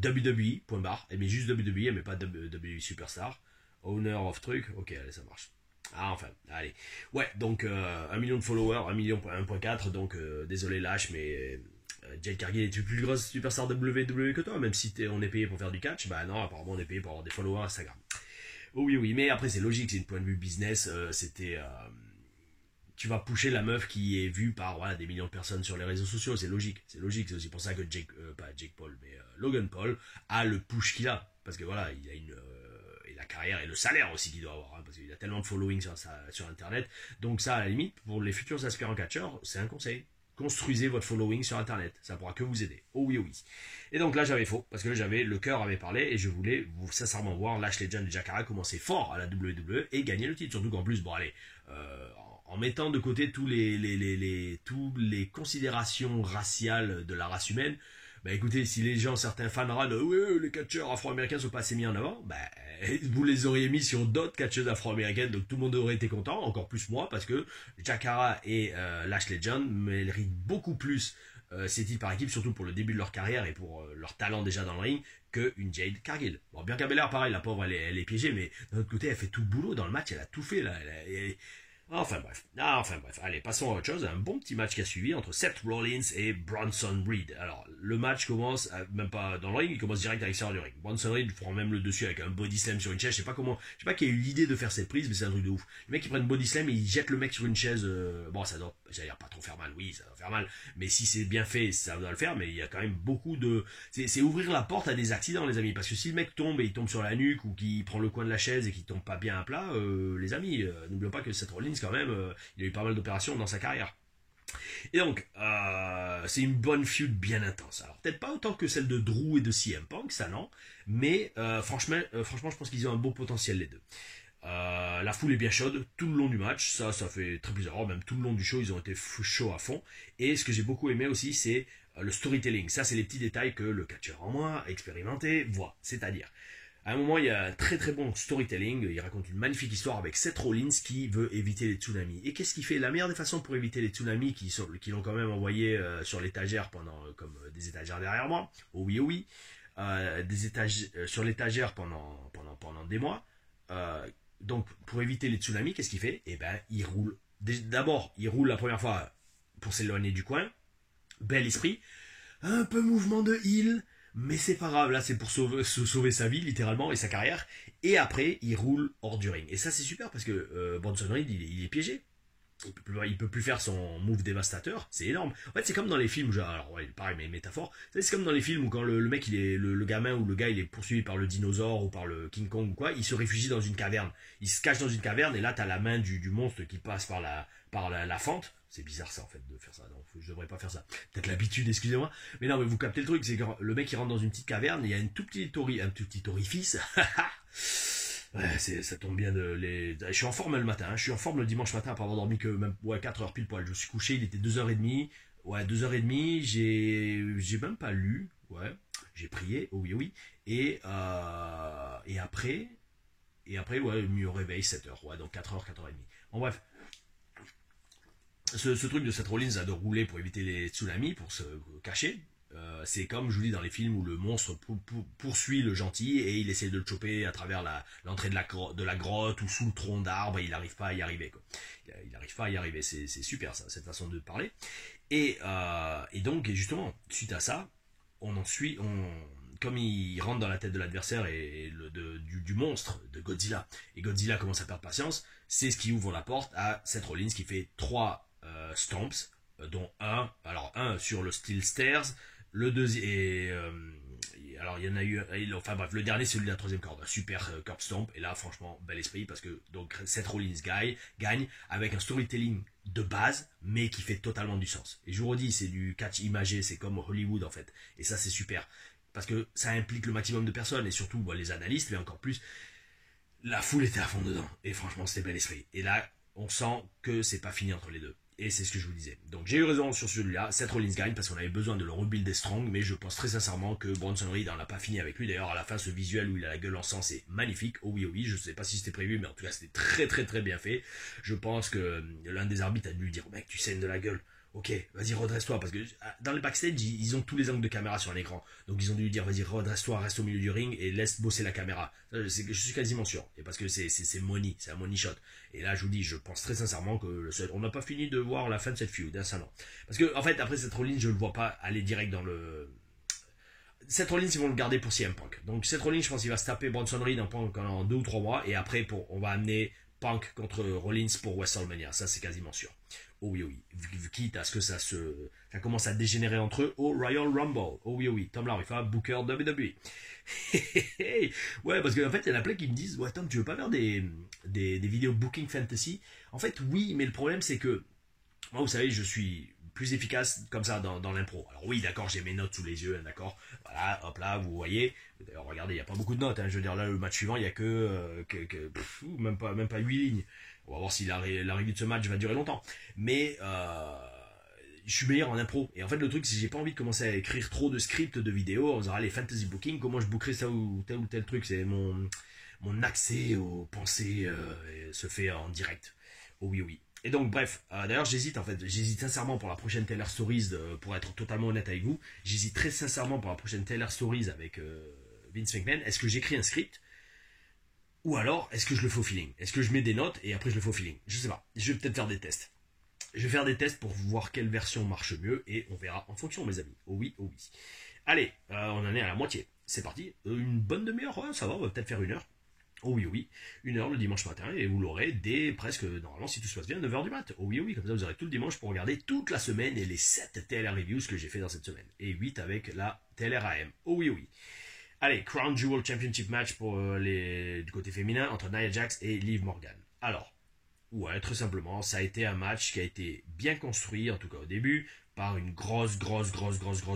WWE, point barre. Elle met juste WWE, elle met pas WWE Superstar. Owner of truc. Ok, allez, ça marche. Ah, enfin, allez. Ouais, donc 1 million de followers, 1 million, 1.4. Donc, désolé, lâche, mais Jade Cargill est une plus grosse superstar WWE que toi, même si on est payé pour faire du catch. Bah non, apparemment, on est payé pour avoir des followers Instagram. Oh oui, oui, mais après, c'est logique, c'est une point de vue business. Tu vas pusher la meuf qui est vue par voilà, des millions de personnes sur les réseaux sociaux, c'est logique. C'est logique, c'est aussi pour ça que pas Jake Paul, mais Logan Paul a le push qu'il a. Parce que voilà, il a et la carrière et le salaire aussi qu'il doit avoir, hein, parce qu'il a tellement de following sur Internet. Donc ça, à la limite, pour les futurs aspirants catcheurs, c'est un conseil. Construisez votre following sur Internet, ça pourra que vous aider. Oh oui, oh oui. Et donc là, j'avais faux, parce que le cœur avait parlé, et je voulais vous sincèrement voir Lash Legend et Jakara commencer fort à la WWE et gagner le titre. Surtout qu'en plus, bon allez, en mettant de côté tous les considérations raciales de la race humaine, bah écoutez, si les gens, certains fans râlent, ouais, les catcheurs afro-américains sont pas assez mis en avant, bah vous les auriez mis sur d'autres catcheuses afro-américaines, donc tout le monde aurait été content, encore plus moi, parce que Jakara et Lash Legend méritent beaucoup plus ces titres par équipe, surtout pour le début de leur carrière et pour leur talent déjà dans le ring, qu'une Jade Cargill. Bon, Bianca Belair, pareil, la pauvre, elle est piégée, mais d'un autre côté, elle fait tout le boulot dans le match, elle a tout fait, là. Enfin bref, allez, passons à autre chose. Un bon petit match qui a suivi entre Seth Rollins et Bronson Reed. Alors, le match commence, même pas dans le ring, il commence direct à l'extérieur du ring. Bronson Reed prend même le dessus avec un body slam sur une chaise. Je sais pas qui a eu l'idée de faire cette prise, mais c'est un truc de ouf. Le mec, il prend une body slam et il jette le mec sur une chaise. Bon, ça doit, j'allais dire pas trop faire mal, oui, ça doit faire mal. Mais si c'est bien fait, ça doit le faire, mais il y a quand même beaucoup de... C'est ouvrir la porte à des accidents, les amis. Parce que si le mec tombe et il tombe sur la nuque ou qu'il prend le coin de la chaise et qu'il tombe pas bien à plat, les amis, n'oublions pas que Seth Rollins, quand même, il a eu pas mal d'opérations dans sa carrière. Et donc, c'est une bonne feud bien intense. Alors, peut-être pas autant que celle de Drew et de CM Punk, ça non, mais franchement, je pense qu'ils ont un beau potentiel les deux. La foule est bien chaude tout le long du match, ça fait très plaisir. Même tout le long du show, ils ont été chauds à fond. Et ce que j'ai beaucoup aimé aussi, c'est le storytelling. Ça, c'est les petits détails que le catcheur en moi, expérimenté, voit. C'est-à-dire, à un moment, il y a un très très bon storytelling. Il raconte une magnifique histoire avec Seth Rollins qui veut éviter les tsunamis. Et qu'est-ce qu'il fait? La meilleure des façons pour éviter les tsunamis qui l'ont quand même envoyé sur l'étagère comme des étagères derrière moi. Oh oui, oh oui. Sur l'étagère pendant des mois. Donc, pour éviter les tsunamis, qu'est-ce qu'il fait? Eh ben, il roule. D'abord, il roule la première fois pour s'éloigner du coin. Bel esprit. Un peu mouvement de heel. Mais c'est pas grave, là c'est pour sauver sa vie littéralement et sa carrière. Et après, il roule hors du ring. Et ça c'est super parce que Bronson Reed il est piégé. Il peut plus faire son move dévastateur, c'est énorme. En fait, c'est comme dans les films, alors ouais, pareil, mais métaphore. C'est comme dans les films où quand le mec, le gamin ou le gars, il est poursuivi par le dinosaure ou par le King Kong ou quoi, il se réfugie dans une caverne. Il se cache dans une caverne et là, t'as la main du monstre qui passe par la fente. C'est bizarre ça en fait de faire ça, donc je devrais pas faire ça. Peut-être l'habitude, excusez-moi. Mais non, mais vous captez le truc, c'est que le mec il rentre dans une petite caverne, il y a un tout petit orifice. Ouais, ça tombe bien je suis en forme le matin, je suis en forme le dimanche matin après avoir dormi que même 4 heures pile poil. Je suis couché, il était 2h30. Ouais, 2h30, j'ai même pas lu. Ouais, j'ai prié, oh oui, oui. Et après, ouais, mieux au réveil 7h. Ouais, donc 4h, 4h30. Bon bref. Ce truc de Seth Rollins de rouler pour éviter les tsunamis, pour se cacher, c'est comme je vous dis dans les films où le monstre poursuit le gentil et il essaie de le choper à travers l'entrée de la grotte ou sous le tronc d'arbre et il n'arrive pas à y arriver. Quoi. Il n'arrive pas à y arriver. C'est super ça, cette façon de parler. Et donc justement, suite à ça, comme il rentre dans la tête de l'adversaire et du monstre de Godzilla, et Godzilla commence à perdre patience, c'est ce qui ouvre la porte à Seth Rollins qui fait 3 stomps, dont un sur le Steel Stairs, le deuxième, alors il y en a eu, enfin bref, le dernier c'est celui de la troisième corde, un super curb stomp, et là franchement bel esprit parce que donc Seth Rollins gagne avec un storytelling de base, mais qui fait totalement du sens. Et je vous redis, c'est du catch imagé, c'est comme Hollywood en fait, et ça c'est super parce que ça implique le maximum de personnes et surtout les analystes, mais encore plus la foule était à fond dedans et franchement c'était bel esprit. Et là on sent que c'est pas fini entre les deux. Et c'est ce que je vous disais. Donc j'ai eu raison sur celui-là. Seth Rollins gagne parce qu'on avait besoin de le rebuilder strong. Mais je pense très sincèrement que Bronson Reed n'en a pas fini avec lui. D'ailleurs à la fin ce visuel où il a la gueule en sang c'est magnifique. Oh oui oh oui. Je sais pas si c'était prévu mais en tout cas c'était très très très bien fait. Je pense que l'un des arbitres a dû lui dire mec tu saignes de la gueule. Ok, vas-y, redresse-toi, parce que dans le backstage, ils ont tous les angles de caméra sur l'écran. Donc ils ont dû lui dire, vas-y, redresse-toi, reste au milieu du ring et laisse bosser la caméra. Je suis quasiment sûr. Et parce que c'est money, c'est un money shot. Et là, je vous dis, je pense très sincèrement que on n'a pas fini de voir la fin de cette feud, hein, ça non. Parce que, en fait, après cette Rollins, je ne le vois pas aller direct dans le... Seth Rollins, ils vont le garder pour CM Punk. Donc Seth Rollins, je pense qu'il va se taper Bronson Reed en 2 ou 3 mois. Et après, on va amener Punk contre Rollins pour WrestleMania. Ça, c'est quasiment sûr. Oh oui, oh oui. Quitte à ce que ça commence à dégénérer entre eux au Royal Rumble. Oh oui, oh oui. Tom Larifa, Booker WWE. Ouais, parce qu'en fait, il y en a plein qui me disent, ouais, Tom, tu veux pas faire des vidéos Booking Fantasy? En fait, oui, mais le problème, c'est que moi, vous savez, je suis plus efficace comme ça dans l'impro. Alors oui, d'accord, j'ai mes notes sous les yeux, d'accord. Voilà, hop là, vous voyez. D'ailleurs, regardez, il n'y a pas beaucoup de notes. Hein. Je veux dire, là, le match suivant, il n'y a même pas 8 lignes. On va voir si la revue de ce match va durer longtemps. Mais je suis meilleur en impro. Et en fait, le truc, c'est que j'ai pas envie de commencer à écrire trop de scripts de vidéos. On dira les fantasy booking, comment je bookerai ça ou tel truc. C'est mon accès aux pensées se fait en direct. Oh oui, oui. Et donc, bref, d'ailleurs, j'hésite sincèrement pour la prochaine Taylor Stories, pour être totalement honnête avec vous, j'hésite très sincèrement pour la prochaine Taylor Stories avec Vince McMahon. Est-ce que j'écris un script ou alors est-ce que je le fais au feeling? Est-ce que je mets des notes et après je le fais au feeling? Je sais pas, je vais peut-être faire des tests. Je vais faire des tests pour voir quelle version marche mieux et on verra en fonction, mes amis. Oh oui, oh oui. Allez, on en est à la moitié. C'est parti. Une bonne demi-heure, ouais, ça va, on va peut-être faire 1 heure. Oh oui, oh oui, 1 heure le dimanche matin, et vous l'aurez dès presque, normalement, si tout se passe bien, 9h du mat. Oh oui, oh oui, comme ça vous aurez tout le dimanche pour regarder toute la semaine et les 7 TLR reviews que j'ai fait dans cette semaine. Et 8 avec la TLR AM. Oh oui, oh oui. Allez, Crown Jewel Championship match pour du côté féminin entre Nia Jax et Liv Morgan. Alors, ouais, très simplement, ça a été un match qui a été bien construit, en tout cas au début, par une grosse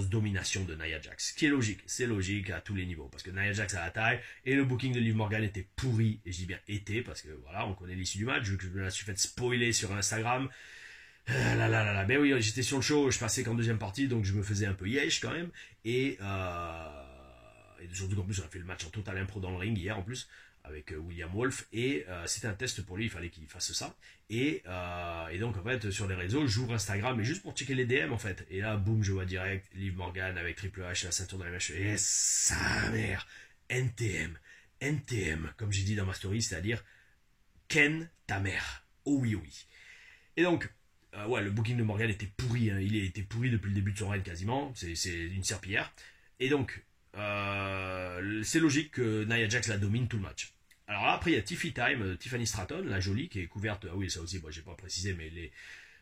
domination de Nia Jax. Ce qui est logique, c'est logique à tous les niveaux, parce que Nia Jax a la taille, et le booking de Liv Morgan était pourri, et je dis bien été, parce que voilà, on connaît l'issue du match, vu que je me la suis fait spoiler sur Instagram. Ben oui, j'étais sur le show, je passais qu'en deuxième partie, donc je me faisais un peu yesh quand même, et surtout qu'en plus on a fait le match en total impro dans le ring hier en plus, avec William Wolf, et c'était un test pour lui, il fallait qu'il fasse ça, et donc en fait sur les réseaux j'ouvre Instagram et juste pour checker les DM en fait, et là boum, je vois direct Liv Morgan avec Triple H, la ceinture de la MH, et sa mère, NTM, comme j'ai dit dans ma story, c'est-à-dire Ken ta mère, oh oui, oh oui. Et donc ouais, le booking de Morgan était pourri, hein. Il était pourri depuis le début de son règne quasiment, c'est une serpillière, et donc c'est logique que Nia Jax la domine tout le match. Alors là, après il y a Tiffany Stratton, la jolie, qui est couverte, ah oui ça aussi, moi j'ai pas précisé, mais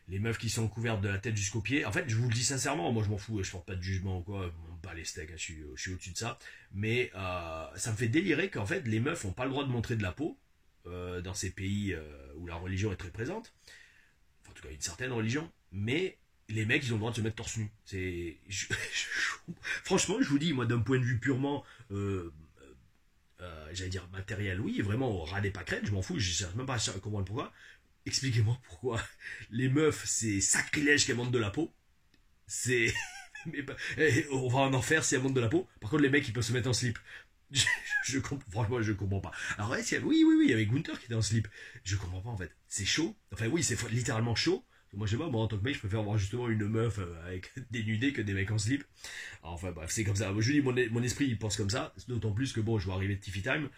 les meufs qui sont couvertes de la tête jusqu'aux pieds, en fait je vous le dis sincèrement, moi je m'en fous, je porte pas de jugement ou quoi, je m'en bats les steaks, hein, je suis au-dessus de ça, mais ça me fait délirer qu'en fait les meufs ont pas le droit de montrer de la peau dans ces pays où la religion est très présente, enfin, en tout cas une certaine religion, mais les mecs ils ont le droit de se mettre torse nu. Franchement, je vous dis, moi d'un point de vue purement j'allais dire matériel, oui, vraiment au ras des pâquerettes, je m'en fous, je cherche même pas à comprendre pourquoi. Expliquez-moi pourquoi les meufs c'est sacrilège qu'elles montent de la peau. C'est mais on va en enfer si elles montent de la peau. Par contre les mecs ils peuvent se mettre en slip. Franchement je comprends pas. Alors ouais, oui, il y avait Gunther qui était en slip. Je comprends pas en fait. C'est chaud. Enfin oui, c'est littéralement chaud. Moi je sais pas, moi en tant que mec je préfère voir justement une meuf avec dénudée que des mecs en slip. Enfin bref, c'est comme ça. Je dis mon esprit il pense comme ça, d'autant plus que bon, je vais arriver de Tiffy Time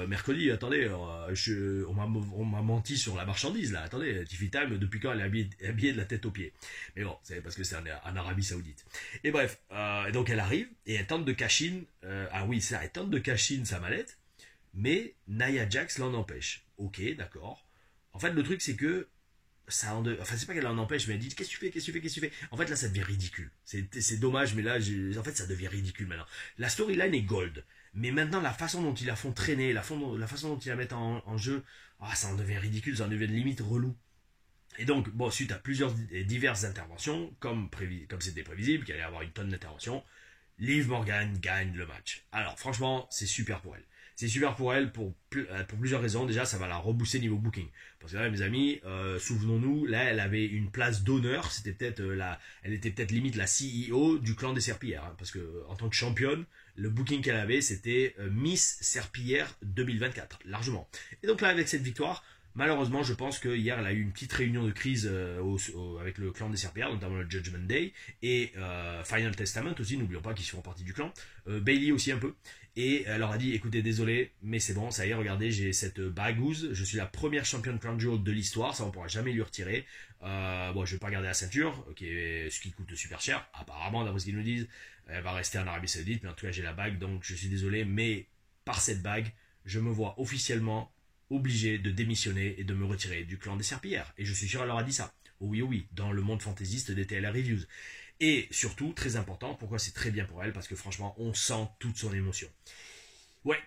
mercredi. Attendez, on m'a menti sur la marchandise là. Attendez, Tiffy Time depuis quand elle est habillée de la tête aux pieds. Mais bon, c'est parce que c'est en Arabie Saoudite. Et bref, donc elle arrive et elle tente de cash in. Ah oui, ça, elle tente de cash in sa mallette, mais Nia Jax l'en empêche. Ok, d'accord. En fait, le truc c'est que enfin c'est pas qu'elle en empêche, mais elle dit qu'est-ce que tu fais. En fait là ça devient ridicule, c'est dommage, mais là en fait ça devient ridicule maintenant. La storyline est gold, mais maintenant la façon dont ils la font traîner, la façon dont ils la mettent en jeu, ça en devient ridicule, ça en devient limite relou. Et donc bon, suite à plusieurs diverses interventions, comme c'était prévisible qu'il allait y avoir une tonne d'interventions, Liv Morgan gagne le match. Alors franchement c'est super pour elle. C'est super pour elle pour plusieurs raisons. Déjà, ça va la rebooster niveau booking. Parce que là, mes amis, souvenons-nous, là, elle avait une place d'honneur. Elle était peut-être limite la CEO du clan des Serpillères. Hein, parce que en tant que championne, le booking qu'elle avait, c'était Miss Serpillière 2024, largement. Et donc là, avec cette victoire, Malheureusement, je pense que hier, elle a eu une petite réunion de crise avec le clan des Serpillères, notamment le Judgment Day, et Final Testament aussi, n'oublions pas qu'ils font partie du clan, Bailey aussi un peu, et elle leur a dit, écoutez, désolé, mais c'est bon, ça y est, regardez, j'ai cette bagouze, je suis la première championne Crown Jewel de l'histoire, ça on pourra jamais lui retirer, bon, je vais pas garder la ceinture, ce qui coûte super cher, apparemment, d'après ce qu'ils nous disent, elle va rester en Arabie Saoudite, mais en tout cas, j'ai la bague, donc je suis désolé, mais par cette bague, je me vois officiellement obligé de démissionner et de me retirer du clan des Serpillères. Et je suis sûr elle leur a dit ça. Oh oui, oh oui, dans le monde fantaisiste des TLR Reviews. Et surtout, très important, pourquoi c'est très bien pour elle, parce que franchement, on sent toute son émotion. Ouais,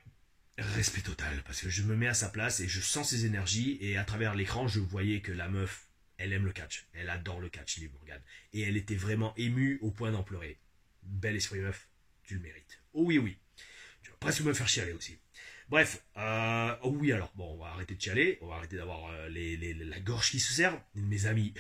respect total, parce que je me mets à sa place et je sens ses énergies, et à travers l'écran, je voyais que la meuf, elle aime le catch, elle adore le catch, Liv Morgan. Et elle était vraiment émue au point d'en pleurer. Bel esprit meuf, tu le mérites. Oh oui, oui. Tu vas presque me faire chialer aussi. Bref, oh oui alors, bon, on va arrêter de chialer, on va arrêter d'avoir la gorge qui se serre. Mes amis,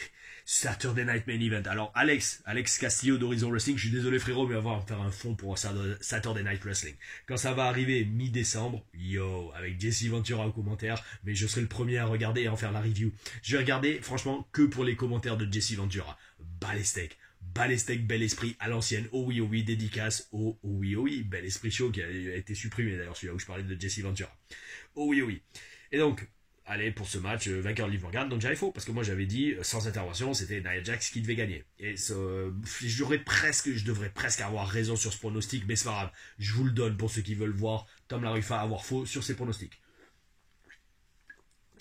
Saturday Night Main Event. Alors Alex Castillo d'Horizon Wrestling, je suis désolé frérot, mais on va faire un fond pour Saturday Night Wrestling. Quand ça va arriver mi-décembre, yo, avec Jesse Ventura aux commentaires, mais je serai le premier à regarder et à en faire la review. Je vais regarder, franchement, que pour les commentaires de Jesse Ventura. Bas les steaks. Balestec, bel esprit à l'ancienne, oh oui, dédicace, oh oui, bel esprit show qui a été supprimé d'ailleurs, celui-là où je parlais de Jesse Ventura. Oh oui. Et donc, allez, pour ce match, vainqueur Liv Morgan, donc j'avais faux, parce que moi j'avais dit, sans intervention, c'était Nia Jax qui devait gagner. Et je devrais presque avoir raison sur ce pronostic, mais c'est pas grave, je vous le donne pour ceux qui veulent voir Tom Larifa avoir faux sur ses pronostics.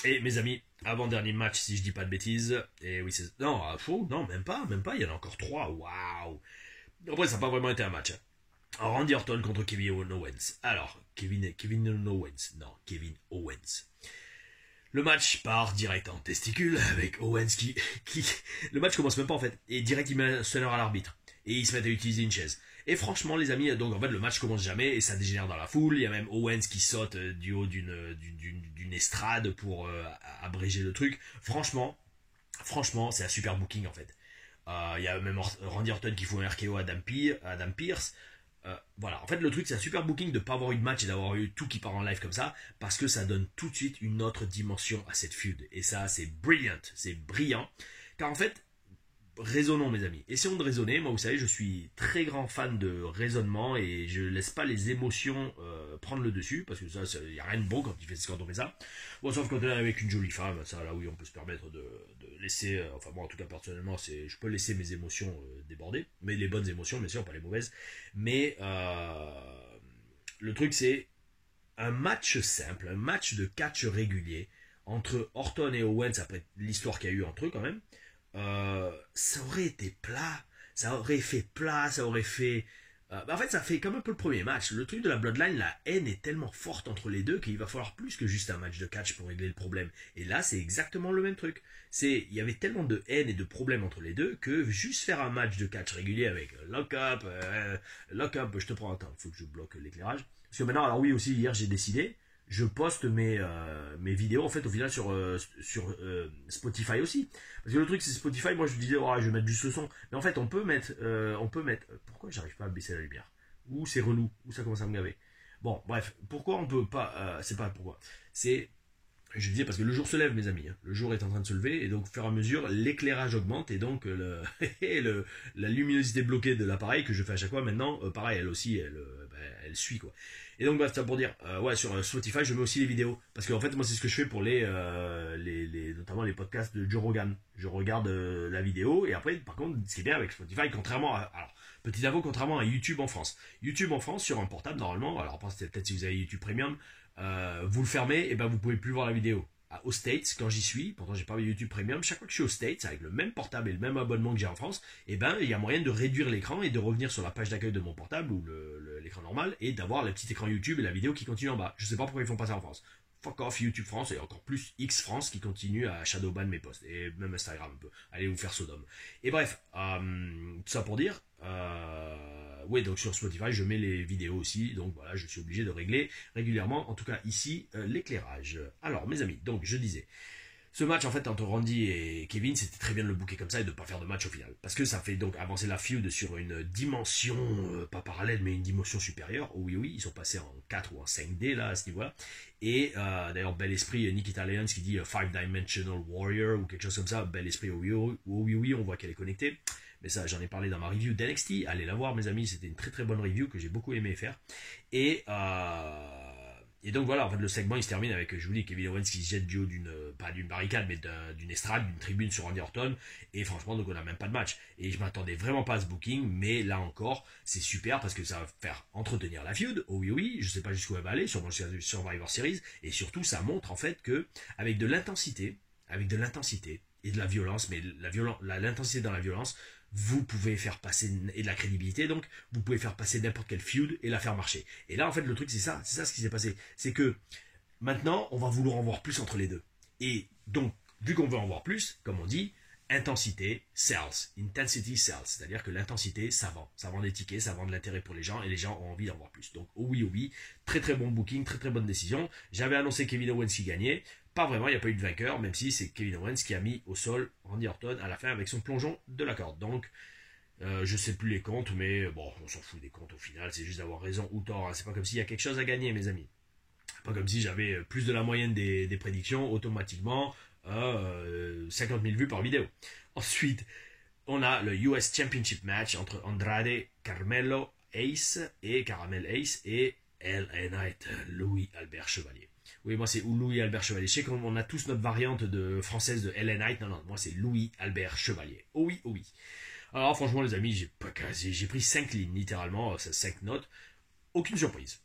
Et mes amis, avant-dernier match, si je dis pas de bêtises, et oui, c'est... Non, faux, non, même pas, il y en a encore 3, waouh. Après, ça n'a pas vraiment été un match. Randy Orton contre Kevin Owens. Alors, Kevin Owens, non, Kevin Owens. Le match part direct en testicule, avec Owens qui... Le match commence même pas, en fait, et direct, il met un stunner à l'arbitre. Et il se met à utiliser une chaise. Et franchement, les amis, donc en fait, le match commence jamais et ça dégénère dans la foule. Il y a même Owens qui saute du haut d'une estrade pour abréger le truc. Franchement, c'est un super booking en fait. Il y a même Randy Orton qui fout un RKO à Adam Pearce. Voilà, en fait, le truc, c'est un super booking de ne pas avoir eu de match et d'avoir eu tout qui part en live comme ça, parce que ça donne tout de suite une autre dimension à cette feud. Et ça, c'est brillant. Car en fait, raisonnons mes amis, essayons de raisonner. Moi vous savez je suis très grand fan de raisonnement et je laisse pas les émotions prendre le dessus, parce que ça y a rien de bon quand on fait ça. Bon, sauf quand on est avec une jolie femme, ça là oui on peut se permettre de laisser, enfin moi en tout cas personnellement je peux laisser mes émotions déborder, mais les bonnes émotions bien sûr, pas les mauvaises. Mais le truc c'est un match simple, un match de catch régulier entre Orton et Owens, après l'histoire qu'il y a eu entre eux quand même. Ça aurait été plat, ça aurait fait... en fait, ça fait comme un peu le premier match. Le truc de la Bloodline, la haine est tellement forte entre les deux qu'il va falloir plus que juste un match de catch pour régler le problème. Et là, c'est exactement le même truc. Il y avait tellement de haine et de problèmes entre les deux que juste faire un match de catch régulier avec lock-up, je te prends un temps, il faut que je bloque l'éclairage. Parce que maintenant, alors oui, aussi, hier, j'ai décidé, je poste mes vidéos en fait au final sur Spotify aussi, parce que le truc c'est Spotify, moi je disais oh, je vais mettre juste le son, mais en fait on peut mettre pourquoi j'arrive pas à baisser la lumière, ou c'est relou, ou ça commence à me gaver. Bon bref, pourquoi on peut pas, c'est pas pourquoi, c'est, je disais parce que le jour se lève mes amis, hein. Le jour est en train de se lever et donc au fur et à mesure l'éclairage augmente et donc la luminosité bloquée de l'appareil que je fais à chaque fois maintenant, pareil elle aussi elle suit quoi. Et donc bah, c'est pour dire, ouais sur Spotify je mets aussi les vidéos, parce qu'en fait moi c'est ce que je fais pour notamment les podcasts de Joe Rogan. Je regarde la vidéo et après par contre ce qui est bien avec Spotify, contrairement à YouTube en France. YouTube en France sur un portable normalement, alors peut-être si vous avez YouTube Premium, vous le fermez et ben vous pouvez plus voir la vidéo. Aux States, quand j'y suis, pourtant j'ai pas YouTube Premium, chaque fois que je suis aux States, avec le même portable et le même abonnement que j'ai en France, et ben il y a moyen de réduire l'écran et de revenir sur la page d'accueil de mon portable ou l'écran normal et d'avoir le petit écran YouTube et la vidéo qui continue en bas. Je sais pas pourquoi ils font pas ça en France. Fuck off YouTube France et encore plus X France qui continue à shadowban mes posts et même Instagram un peu. Allez vous faire Sodome. Et bref, tout ça pour dire, oui, donc sur Spotify, je mets les vidéos aussi, donc voilà, je suis obligé de régler régulièrement, en tout cas ici, l'éclairage. Alors, mes amis, donc je disais, Ce match, en fait, entre Randy et Kevin, c'était très bien de le booker comme ça et de ne pas faire de match au final. Parce que ça fait donc avancer la feud sur une dimension, pas parallèle, mais une dimension supérieure. Oh oui, oui, ils sont passés en 4 ou en 5D là, à ce niveau-là. Et d'ailleurs, bel esprit, Nikita Lyons qui dit Five Dimensional Warrior ou quelque chose comme ça. Bel esprit, oh oui, oh oui, oui, on voit qu'elle est connectée. Mais ça, j'en ai parlé dans ma review d'NXT. Allez la voir, mes amis, c'était une très très bonne review que j'ai beaucoup aimé faire. Et donc voilà, en fait, le segment il se termine avec, je vous dis, Kevin Owens qui se jette du haut pas d'une barricade, mais d'une estrade, d'une tribune sur Randy Orton. Et franchement, donc on n'a même pas de match. Et je m'attendais vraiment pas à ce booking, mais là encore, c'est super parce que ça va faire entretenir la feud. Oh oui, oui, je sais pas jusqu'où elle va aller, sur Survivor Series. Et surtout, ça montre en fait que, avec de l'intensité et de la violence, mais l'intensité dans la violence, vous pouvez faire passer, et de la crédibilité donc, vous pouvez faire passer n'importe quelle feud et la faire marcher. Et là en fait le truc c'est ça ce qui s'est passé. C'est que maintenant on va vouloir en voir plus entre les deux. Et donc, vu qu'on veut en voir plus, comme on dit, intensité sells, intensity sells, c'est-à-dire que l'intensité ça vend des tickets, ça vend de l'intérêt pour les gens et les gens ont envie d'en voir plus. Donc oh oui, très très bon booking, très très bonne décision. J'avais annoncé Kevin Owens qui gagnait. Pas vraiment, il n'y a pas eu de vainqueur, même si c'est Kevin Owens qui a mis au sol Randy Orton à la fin avec son plongeon de la corde. Donc, je sais plus les comptes, mais bon, on s'en fout des comptes au final, c'est juste d'avoir raison ou tort. Hein. C'est pas comme s'il y a quelque chose à gagner, mes amis. Pas comme si j'avais plus de la moyenne des prédictions automatiquement 50 000 vues par vidéo. Ensuite, on a le US Championship match entre Andrade Carmelo Ace et Caramel Ace et LA Knight Louis Albert Chevalier. Oui, moi c'est Louis Albert Chevalier. Je sais qu'on a tous notre variante française de LA Knight. Non, moi c'est Louis Albert Chevalier. Oh oui, oh oui. Alors franchement les amis, j'ai pris 5 lignes littéralement, 5 notes. Aucune surprise.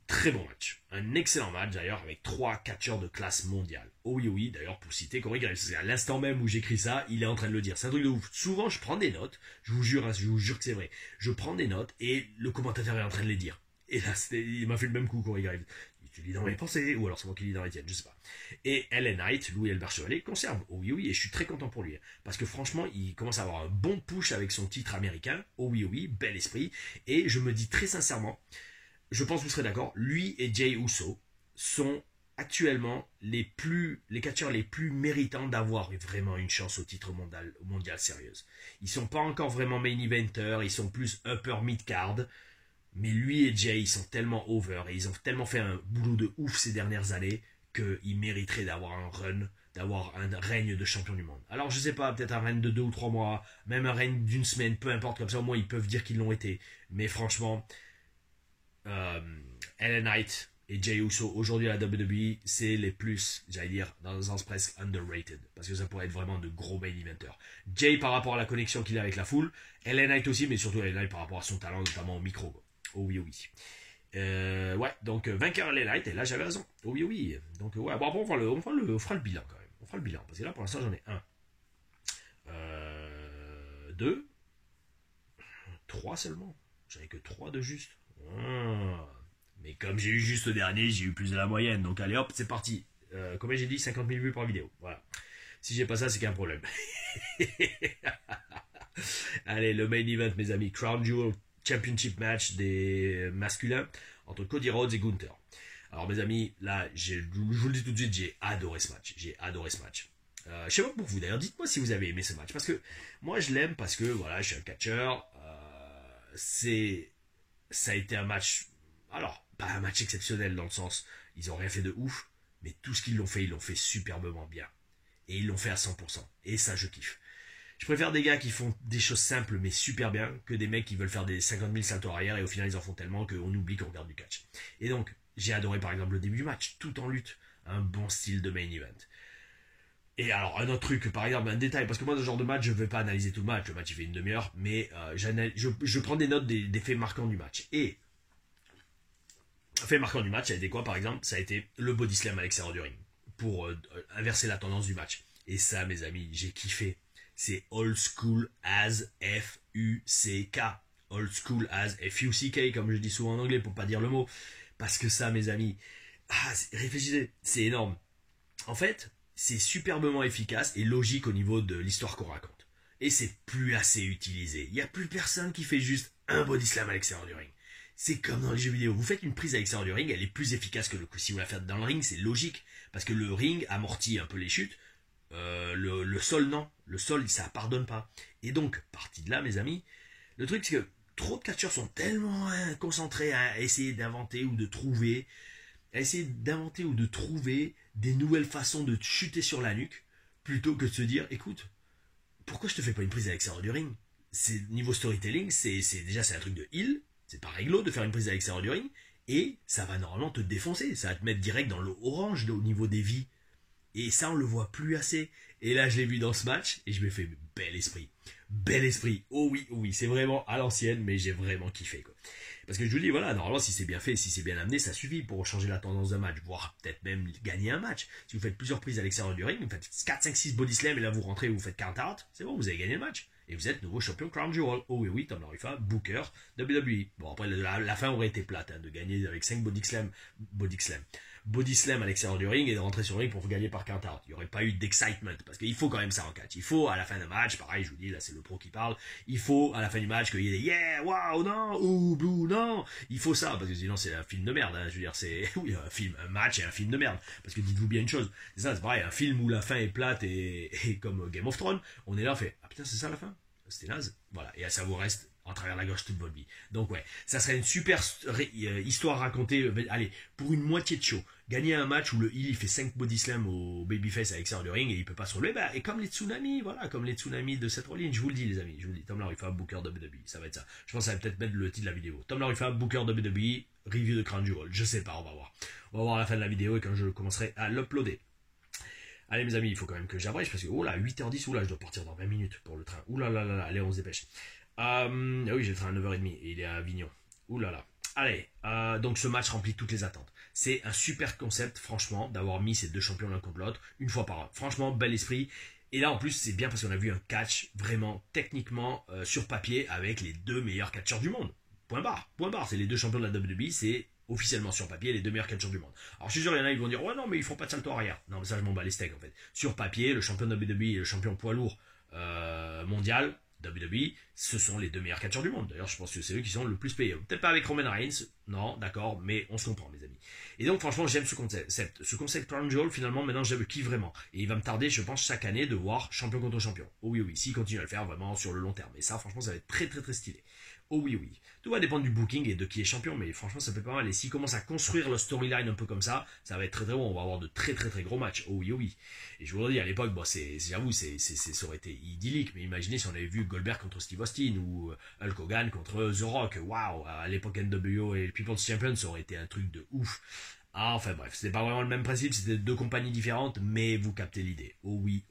Très bon match. Un excellent match d'ailleurs avec 3 catcheurs de classe mondiale. Oh oui, oui, d'ailleurs pour citer Corey Graves, c'est à l'instant même où j'écris ça, il est en train de le dire. C'est un truc de ouf. Souvent je prends des notes, je vous jure que c'est vrai. Je prends des notes et le commentateur est en train de les dire. Et là, il m'a fait le même coup, Corey Graves. Tu lis dans mes pensées, ou alors c'est moi qui lis dans les tiennes, je sais pas. Et LA Knight, Louis Albert Chevalier, conserve. Oh oui, oui, et je suis très content pour lui. Parce que franchement, il commence à avoir un bon push avec son titre américain. Oh oui, oui, bel esprit. Et je me dis très sincèrement, je pense que vous serez d'accord, lui et Jey Uso sont actuellement les catcheurs les plus méritants d'avoir vraiment une chance au titre mondial sérieuse. Ils sont pas encore vraiment main eventers, ils sont plus upper mid card. Mais lui et Jay, ils sont tellement over et ils ont tellement fait un boulot de ouf ces dernières années qu'ils mériteraient d'avoir un run, d'avoir un règne de champion du monde. Alors je sais pas, peut-être un règne de 2 ou 3 mois, même un règne d'une semaine, peu importe, comme ça au moins ils peuvent dire qu'ils l'ont été. Mais franchement, LA Knight et Jey Uso aujourd'hui à la WWE, c'est les plus, j'allais dire, dans un sens presque underrated, parce que ça pourrait être vraiment de gros main eventers. Jay par rapport à la connexion qu'il a avec la foule, LA Knight aussi, mais surtout LA Knight par rapport à son talent, notamment au micro. Oh oui, oui. Ouais, donc vainqueur LA Knight, et là j'avais raison. Oh oui, oui. Donc ouais, bon, on fera le bilan quand même. On fera le bilan, parce que là pour l'instant j'en ai 2, 3 seulement. J'avais que 3 de juste. Mais comme j'ai eu juste le dernier, j'ai eu plus de la moyenne. Donc allez hop, c'est parti. Combien j'ai dit 50 000 vues par vidéo. Voilà. Si j'ai pas ça, c'est qu'un problème. Allez, le main event, mes amis. Crown Jewel Championship match des masculins entre Cody Rhodes et Gunther. Alors mes amis, là, je vous le dis tout de suite, j'ai adoré ce match. Je sais pas pour vous d'ailleurs, dites-moi si vous avez aimé ce match. Parce que moi je l'aime parce que voilà, je suis un catcheur. Ça a été un match, alors pas un match exceptionnel dans le sens, ils ont rien fait de ouf, mais tout ce qu'ils l'ont fait, ils l'ont fait superbement bien. Et ils l'ont fait à 100%. Et ça, je kiffe. Je préfère des gars qui font des choses simples mais super bien que des mecs qui veulent faire des 50 000 saltos arrière et au final ils en font tellement qu'on oublie qu'on regarde du catch. Et donc, j'ai adoré par exemple le début du match, tout en lutte, un bon style de main event. Et alors, un autre truc, par exemple, un détail, parce que moi, dans ce genre de match, je ne vais pas analyser tout le match il fait une demi-heure, mais je prends des notes des faits marquants du match. Et, fait marquant du match, ça a été quoi par exemple? Ça a été le body slam à l'extérieur du ring, pour inverser la tendance du match. Et ça, mes amis, j'ai kiffé. C'est old school as F-U-C-K. Old school as F-U-C-K, comme je dis souvent en anglais, pour pas dire le mot. Parce que ça, mes amis, réfléchissez, c'est énorme. En fait, c'est superbement efficace et logique au niveau de l'histoire qu'on raconte. Et c'est plus assez utilisé. Il n'y a plus personne qui fait juste un body slam à l'extérieur du ring. C'est comme dans les jeux vidéo. Vous faites une prise à l'extérieur du ring, elle est plus efficace que si vous la faites dans le ring, c'est logique. Parce que le ring amortit un peu les chutes. Le sol, non. Le sol, ça pardonne pas. Et donc, partie de là, mes amis, le truc, c'est que trop de catcheurs sont tellement concentrés à essayer d'inventer ou de trouver, des nouvelles façons de te chuter sur la nuque, plutôt que de se dire, écoute, pourquoi je te fais pas une prise à l'extérieur du ring? C'est niveau storytelling, c'est un truc de heal, c'est pas réglo de faire une prise à l'extérieur du ring, et ça va normalement te défoncer, ça va te mettre direct dans le orange au niveau des vies. Et ça, on le voit plus assez. Et là, je l'ai vu dans ce match, et je me fais bel esprit. Bel esprit. Oh oui, c'est vraiment à l'ancienne, mais j'ai vraiment kiffé, quoi. Parce que je vous dis, voilà, normalement, si c'est bien fait, si c'est bien amené, ça suffit pour changer la tendance d'un match, voire peut-être même gagner un match. Si vous faites plusieurs prises à l'extérieur du ring, vous faites 4, 5, 6 body slam, et là, vous rentrez, vous faites 40 out, c'est bon, vous avez gagné le match. Et vous êtes nouveau champion Crown Jewel. Oh oui, Tom Larifa, Booker, WWE. Bon, après, la fin aurait été plate, hein, de gagner avec 5 body slam à l'extérieur du ring et de rentrer sur le ring pour gagner par count out. Il n'y aurait pas eu d'excitement, parce qu'il faut quand même ça en catch. Il faut, à la fin d'un match, pareil, je vous dis, là, c'est le pro qui parle, il faut, à la fin du match, qu'il y ait des yeah, wow, non, ou, blue, non. Il faut ça, parce que sinon, c'est un film de merde, hein. Je veux dire, c'est, oui, un match et un film de merde. Parce que dites-vous bien une chose, c'est ça, c'est pareil, un film où la fin est plate et comme Game of Thrones, on est là, on fait, ah putain, c'est ça la fin? C'était naze. Voilà. Et ça vous reste en travers la gauche toute votre vie. Donc ouais, ça serait une super histoire racontée, allez, pour une moitié de show. Gagner un match où le heel il fait 5 body slam au babyface à l'extérieur du ring et il peut pas se relever, bah, et comme les tsunamis, voilà, comme les tsunamis de Seth Rollins, je vous le dis les amis, je vous le dis, Tom Larifa, Booker WWE, ça va être ça. Je pense que ça va peut-être mettre le titre de la vidéo. Tom Larifa, Booker WWE, review de Crown Jewel, je sais pas, on va voir. On va voir à la fin de la vidéo et quand je commencerai à l'uploader. Allez mes amis, il faut quand même que j'abrège parce que, oh là, 8h10, oula, je dois partir dans 20 minutes pour le train. Oula là là là, allez, on se dépêche. Ah oui, j'ai le train à 9h30 et il est à Avignon. Oula là. Allez, donc ce match remplit toutes les attentes. C'est un super concept, franchement, d'avoir mis ces deux champions l'un contre l'autre, une fois par an. Franchement, bel esprit. Et là, en plus, c'est bien parce qu'on a vu un catch vraiment techniquement sur papier avec les deux meilleurs catcheurs du monde. Point barre. C'est les deux champions de la WWE, c'est officiellement sur papier les deux meilleurs catcheurs du monde. Alors je suis sûr, il y en a qui vont dire ouais non mais ils font pas de salto arrière. Non mais ça je m'en bats les steaks en fait. Sur papier, le champion de WWE et le champion poids lourd mondial WWE, ce sont les deux meilleurs catcheurs du monde. D'ailleurs je pense que c'est eux qui sont le plus payés. Peut-être pas avec Roman Reigns, non d'accord, mais on se comprend mes amis. Et donc franchement j'aime ce concept. Ce concept Crown Jewel finalement maintenant je le kiffe vraiment. Et il va me tarder je pense chaque année de voir champion contre champion. Oh oui, s'il continue à le faire vraiment sur le long terme. Et ça franchement ça va être très très très stylé. Oh oui. Tout va dépendre du booking et de qui est champion, mais franchement ça peut pas mal. Et s'ils commencent à construire le storyline un peu comme ça va être très très bon. On va avoir de très très très gros matchs. Oh oui. Et je vous le dis, à l'époque, bon, j'avoue, ça aurait été idyllique, mais imaginez si on avait vu Goldberg contre Steve Austin ou Hulk Hogan contre The Rock. Waouh, à l'époque NWO et People's Champion, ça aurait été un truc de ouf. Ah, enfin bref, c'était pas vraiment le même principe, c'était deux compagnies différentes, mais vous captez l'idée. Oh oui.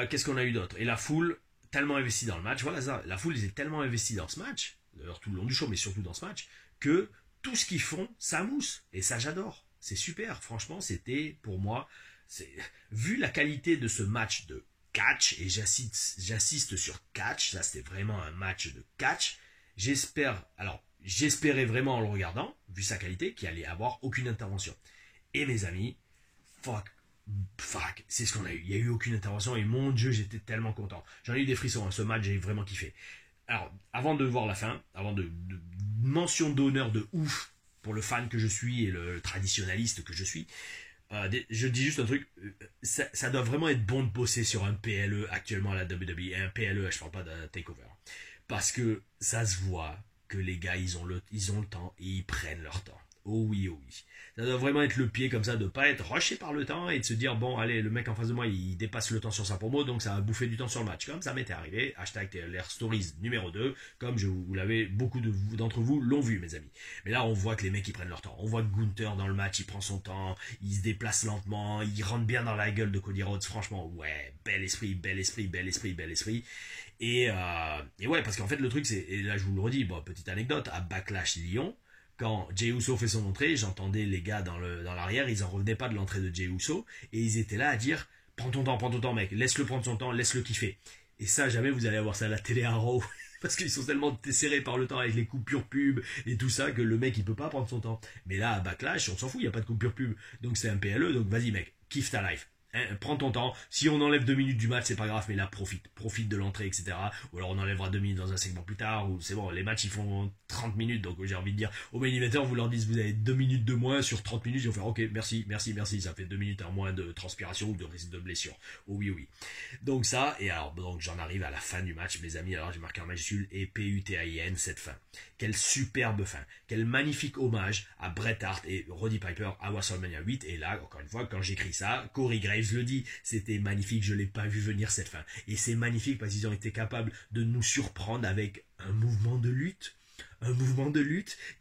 Qu'est-ce qu'on a eu d'autre? Et la foule tellement investie dans le match, voilà ça, la foule est tellement investie dans ce match, d'ailleurs tout le long du show, mais surtout dans ce match, que tout ce qu'ils font, ça mousse. Et ça j'adore. C'est super, franchement, c'était pour moi, vu la qualité de ce match de catch, et j'insiste sur catch, ça c'était vraiment un match de catch, j'espérais vraiment en le regardant, vu sa qualité, qu'il allait avoir aucune intervention. Et mes amis, fuck, c'est ce qu'on a eu. Il n'y a eu aucune intervention et mon Dieu, j'étais tellement content. J'en ai eu des frissons, hein. Ce match, j'ai vraiment kiffé. Alors, avant de voir la fin, avant de mention d'honneur de ouf pour le fan que je suis et le traditionnaliste que je suis, je dis juste un truc, ça doit vraiment être bon de bosser sur un PLE actuellement à la WWE. Et un PLE, je parle pas d'un takeover. Parce que ça se voit que les gars, ils ont le temps et ils prennent leur temps. Oh oui. Ça doit vraiment être le pied comme ça, de pas être rushé par le temps et de se dire, bon, allez, le mec en face de moi, il dépasse le temps sur sa promo, donc ça va bouffer du temps sur le match. Comme ça m'était arrivé, hashtag TLR Stories numéro 2, comme vous l'avez, beaucoup d'entre vous l'ont vu, mes amis. Mais là, on voit que les mecs, ils prennent leur temps. On voit que Gunther, dans le match, il prend son temps, il se déplace lentement, il rentre bien dans la gueule de Cody Rhodes. Franchement, ouais, bel esprit. Et ouais, parce qu'en fait, le truc, c'est, et là, je vous le redis, bon, petite anecdote, à Backlash Lyon, quand Jey Uso fait son entrée, j'entendais les gars dans l'arrière, ils en revenaient pas de l'entrée de Jey Uso, et ils étaient là à dire, prends ton temps mec, laisse-le prendre son temps, laisse-le kiffer. Et ça, jamais vous allez avoir ça à la télé à Raw, parce qu'ils sont tellement serrés par le temps avec les coupures pub et tout ça, que le mec il peut pas prendre son temps. Mais là, à Backlash, on s'en fout, il n'y a pas de coupure pub, donc c'est un PLE, donc vas-y mec, kiffe ta life. Prends ton temps. Si on enlève 2 minutes du match, c'est pas grave, mais là, profite de l'entrée, etc. Ou alors on enlèvera 2 minutes dans un segment plus tard, ou c'est bon, les matchs ils font 30 minutes, donc j'ai envie de dire, au main eventer, vous leur dites, vous avez 2 minutes de moins sur 30 minutes, ils vont faire, ok, merci, ça fait 2 minutes en moins de transpiration ou de risque de blessure. Oh oui. Donc ça, et alors, donc j'en arrive à la fin du match, mes amis, alors j'ai marqué en majuscule, et PUTAIN, cette fin. Quelle superbe fin. Quel magnifique hommage à Bret Hart et Roddy Piper à WrestleMania 8, et là, encore une fois, quand j'écris ça, Corey Graves le dit, c'était magnifique, je l'ai pas vu venir cette fin. Et c'est magnifique parce qu'ils ont été capables de nous surprendre avec un mouvement de lutte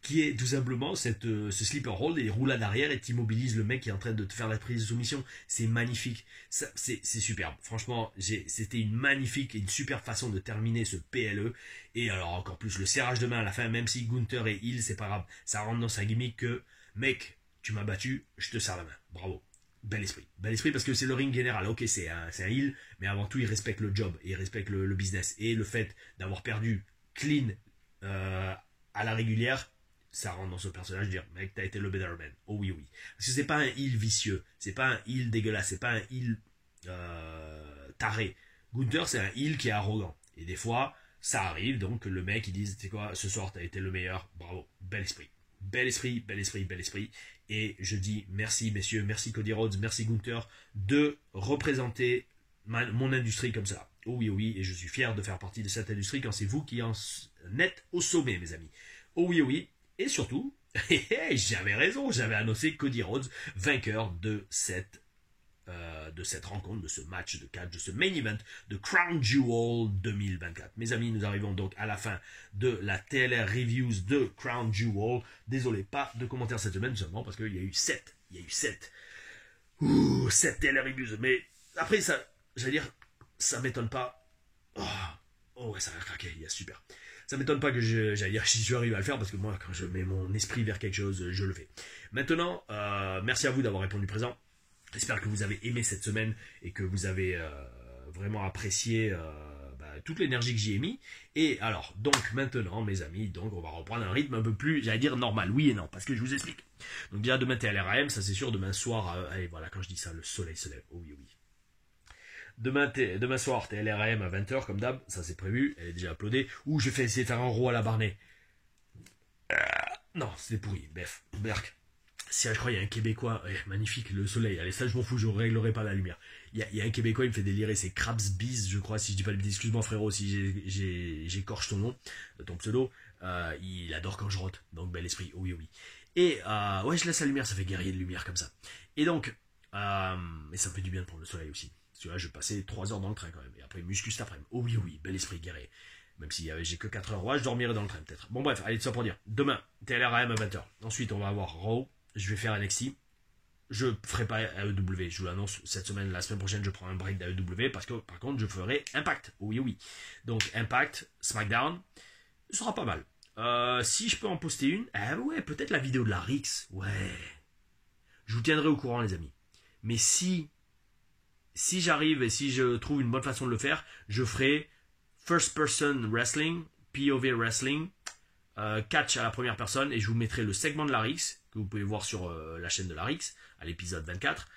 qui est tout simplement ce sleeper hold et roulade arrière et t'immobilise le mec qui est en train de te faire la prise de soumission. C'est magnifique, c'est superbe. Franchement, c'était une magnifique et une super façon de terminer ce PLE. Et alors encore plus le serrage de main à la fin, même si Gunther est heel, c'est pas grave, ça rentre dans sa gimmick que mec, tu m'as battu, je te serre la main. Bravo. Bel esprit parce que c'est le ring général, ok c'est un heel, mais avant tout il respecte le job, et il respecte le business, et le fait d'avoir perdu clean à la régulière, ça rentre dans ce personnage, dire mec t'as été le better man, oh oui, parce que c'est pas un heel vicieux, c'est pas un heel dégueulasse, c'est pas un heel taré. Gunther c'est un heel qui est arrogant, et des fois ça arrive donc que le mec il dit c'est quoi, ce soir t'as été le meilleur, bravo, bel esprit. Et je dis merci messieurs, merci Cody Rhodes, merci Gunther de représenter mon industrie comme ça. Oh oui, et je suis fier de faire partie de cette industrie quand c'est vous qui en êtes au sommet, mes amis. Oh oui, et surtout, j'avais raison, j'avais annoncé Cody Rhodes vainqueur de cette rencontre, de ce match de catch, de ce main event de Crown Jewel 2024. Mes amis, nous arrivons donc à la fin de la TLR Reviews de Crown Jewel. Désolé, pas de commentaires cette semaine seulement parce qu'il y a eu 7. 7 TLR Reviews. Mais après, ça, j'allais dire, ça m'étonne pas. Oh ouais, ça va craquer, super. Ça m'étonne pas que j'allais dire si je arrive à le faire parce que moi, quand je mets mon esprit vers quelque chose, je le fais. Maintenant, merci à vous d'avoir répondu présent. J'espère que vous avez aimé cette semaine et que vous avez vraiment apprécié toute l'énergie que j'y ai mis. Et alors, donc maintenant, mes amis, donc on va reprendre un rythme un peu plus, j'allais dire normal, oui et non, parce que je vous explique. Donc déjà demain TLRAM, ça c'est sûr, demain soir, allez voilà, quand je dis ça, le soleil se lève, oh oui. Demain soir, TLRAM à 20h comme d'hab, ça c'est prévu, elle est déjà uploadée, ou je vais essayer de faire un roux à la Barney. Non, c'est pourri, bref, Berk. Si je crois il y a un Québécois, magnifique le soleil, allez ça je m'en fous, je réglerai pas la lumière. Il y a un Québécois, il me fait délirer, c'est Krabs Biz, je crois, si je dis pas le bêtise, excuse-moi frérot si j'écorche ton nom, ton pseudo, il adore quand je rote, donc bel esprit, oui. Et ouais je laisse la lumière, ça fait guerrier de lumière comme ça. Et donc, et ça me fait du bien de prendre le soleil aussi. Parce que là je passais 3 heures dans le train quand même, et après muscu cet après-midi, oh oui, bel esprit guerrier. Même si j'ai que 4 heures, ouais, je dormirai dans le train peut-être. Bon bref, allez tout ça pour dire, demain, TLRAM à 20h, ensuite on va avoir Raw. Je vais faire NXT. Je ferai pas AEW. Je vous l'annonce cette semaine. La semaine prochaine, je prends un break d'AEW parce que par contre, je ferai Impact. Oui. Donc Impact, SmackDown, ce sera pas mal. Si je peux en poster une, ouais, peut-être la vidéo de la Rix. Ouais. Je vous tiendrai au courant, les amis. Mais si j'arrive et si je trouve une bonne façon de le faire, je ferai First Person Wrestling, POV Wrestling, catch à la première personne, et je vous mettrai le segment de la Rix que vous pouvez voir sur la chaîne de la Rix à l'épisode 24,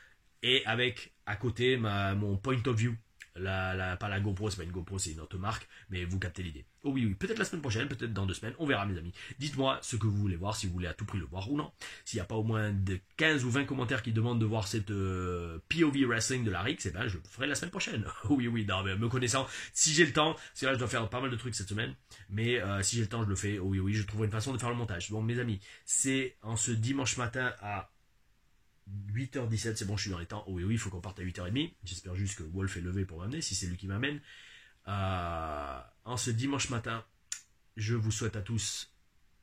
et avec à côté mon point of view, pas la GoPro, c'est pas une GoPro, c'est une autre marque, mais vous captez l'idée. Oh oui, peut-être la semaine prochaine, peut-être dans 2 semaines, on verra mes amis. Dites-moi ce que vous voulez voir, si vous voulez à tout prix le voir ou non. S'il n'y a pas au moins de 15 ou 20 commentaires qui demandent de voir cette POV Wrestling de la Rix, je le ferai la semaine prochaine. Oui, non, mais me connaissant, si j'ai le temps, c'est là je dois faire pas mal de trucs cette semaine, mais si j'ai le temps je le fais. Oh oui, je trouverai une façon de faire le montage. Bon mes amis, c'est en ce dimanche matin à 8h17, c'est bon, je suis dans les temps. Oh oui, il faut qu'on parte à 8h30. J'espère juste que Wolf est levé pour m'amener, si c'est lui qui m'amène. En ce dimanche matin, je vous souhaite à tous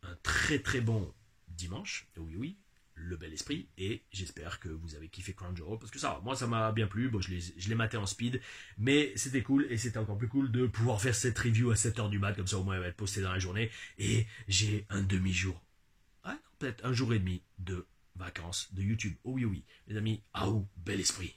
un très très bon dimanche. Oui, le bel esprit. Et j'espère que vous avez kiffé Crown Jewel, parce que ça, moi ça m'a bien plu. Bon, je l'ai maté en speed, mais c'était cool, et c'était encore plus cool de pouvoir faire cette review à 7h du mat, comme ça au moins elle va être postée dans la journée. Et j'ai un demi-jour, peut-être un jour et demi de vacances de YouTube. Oh oui, mes amis, bel esprit.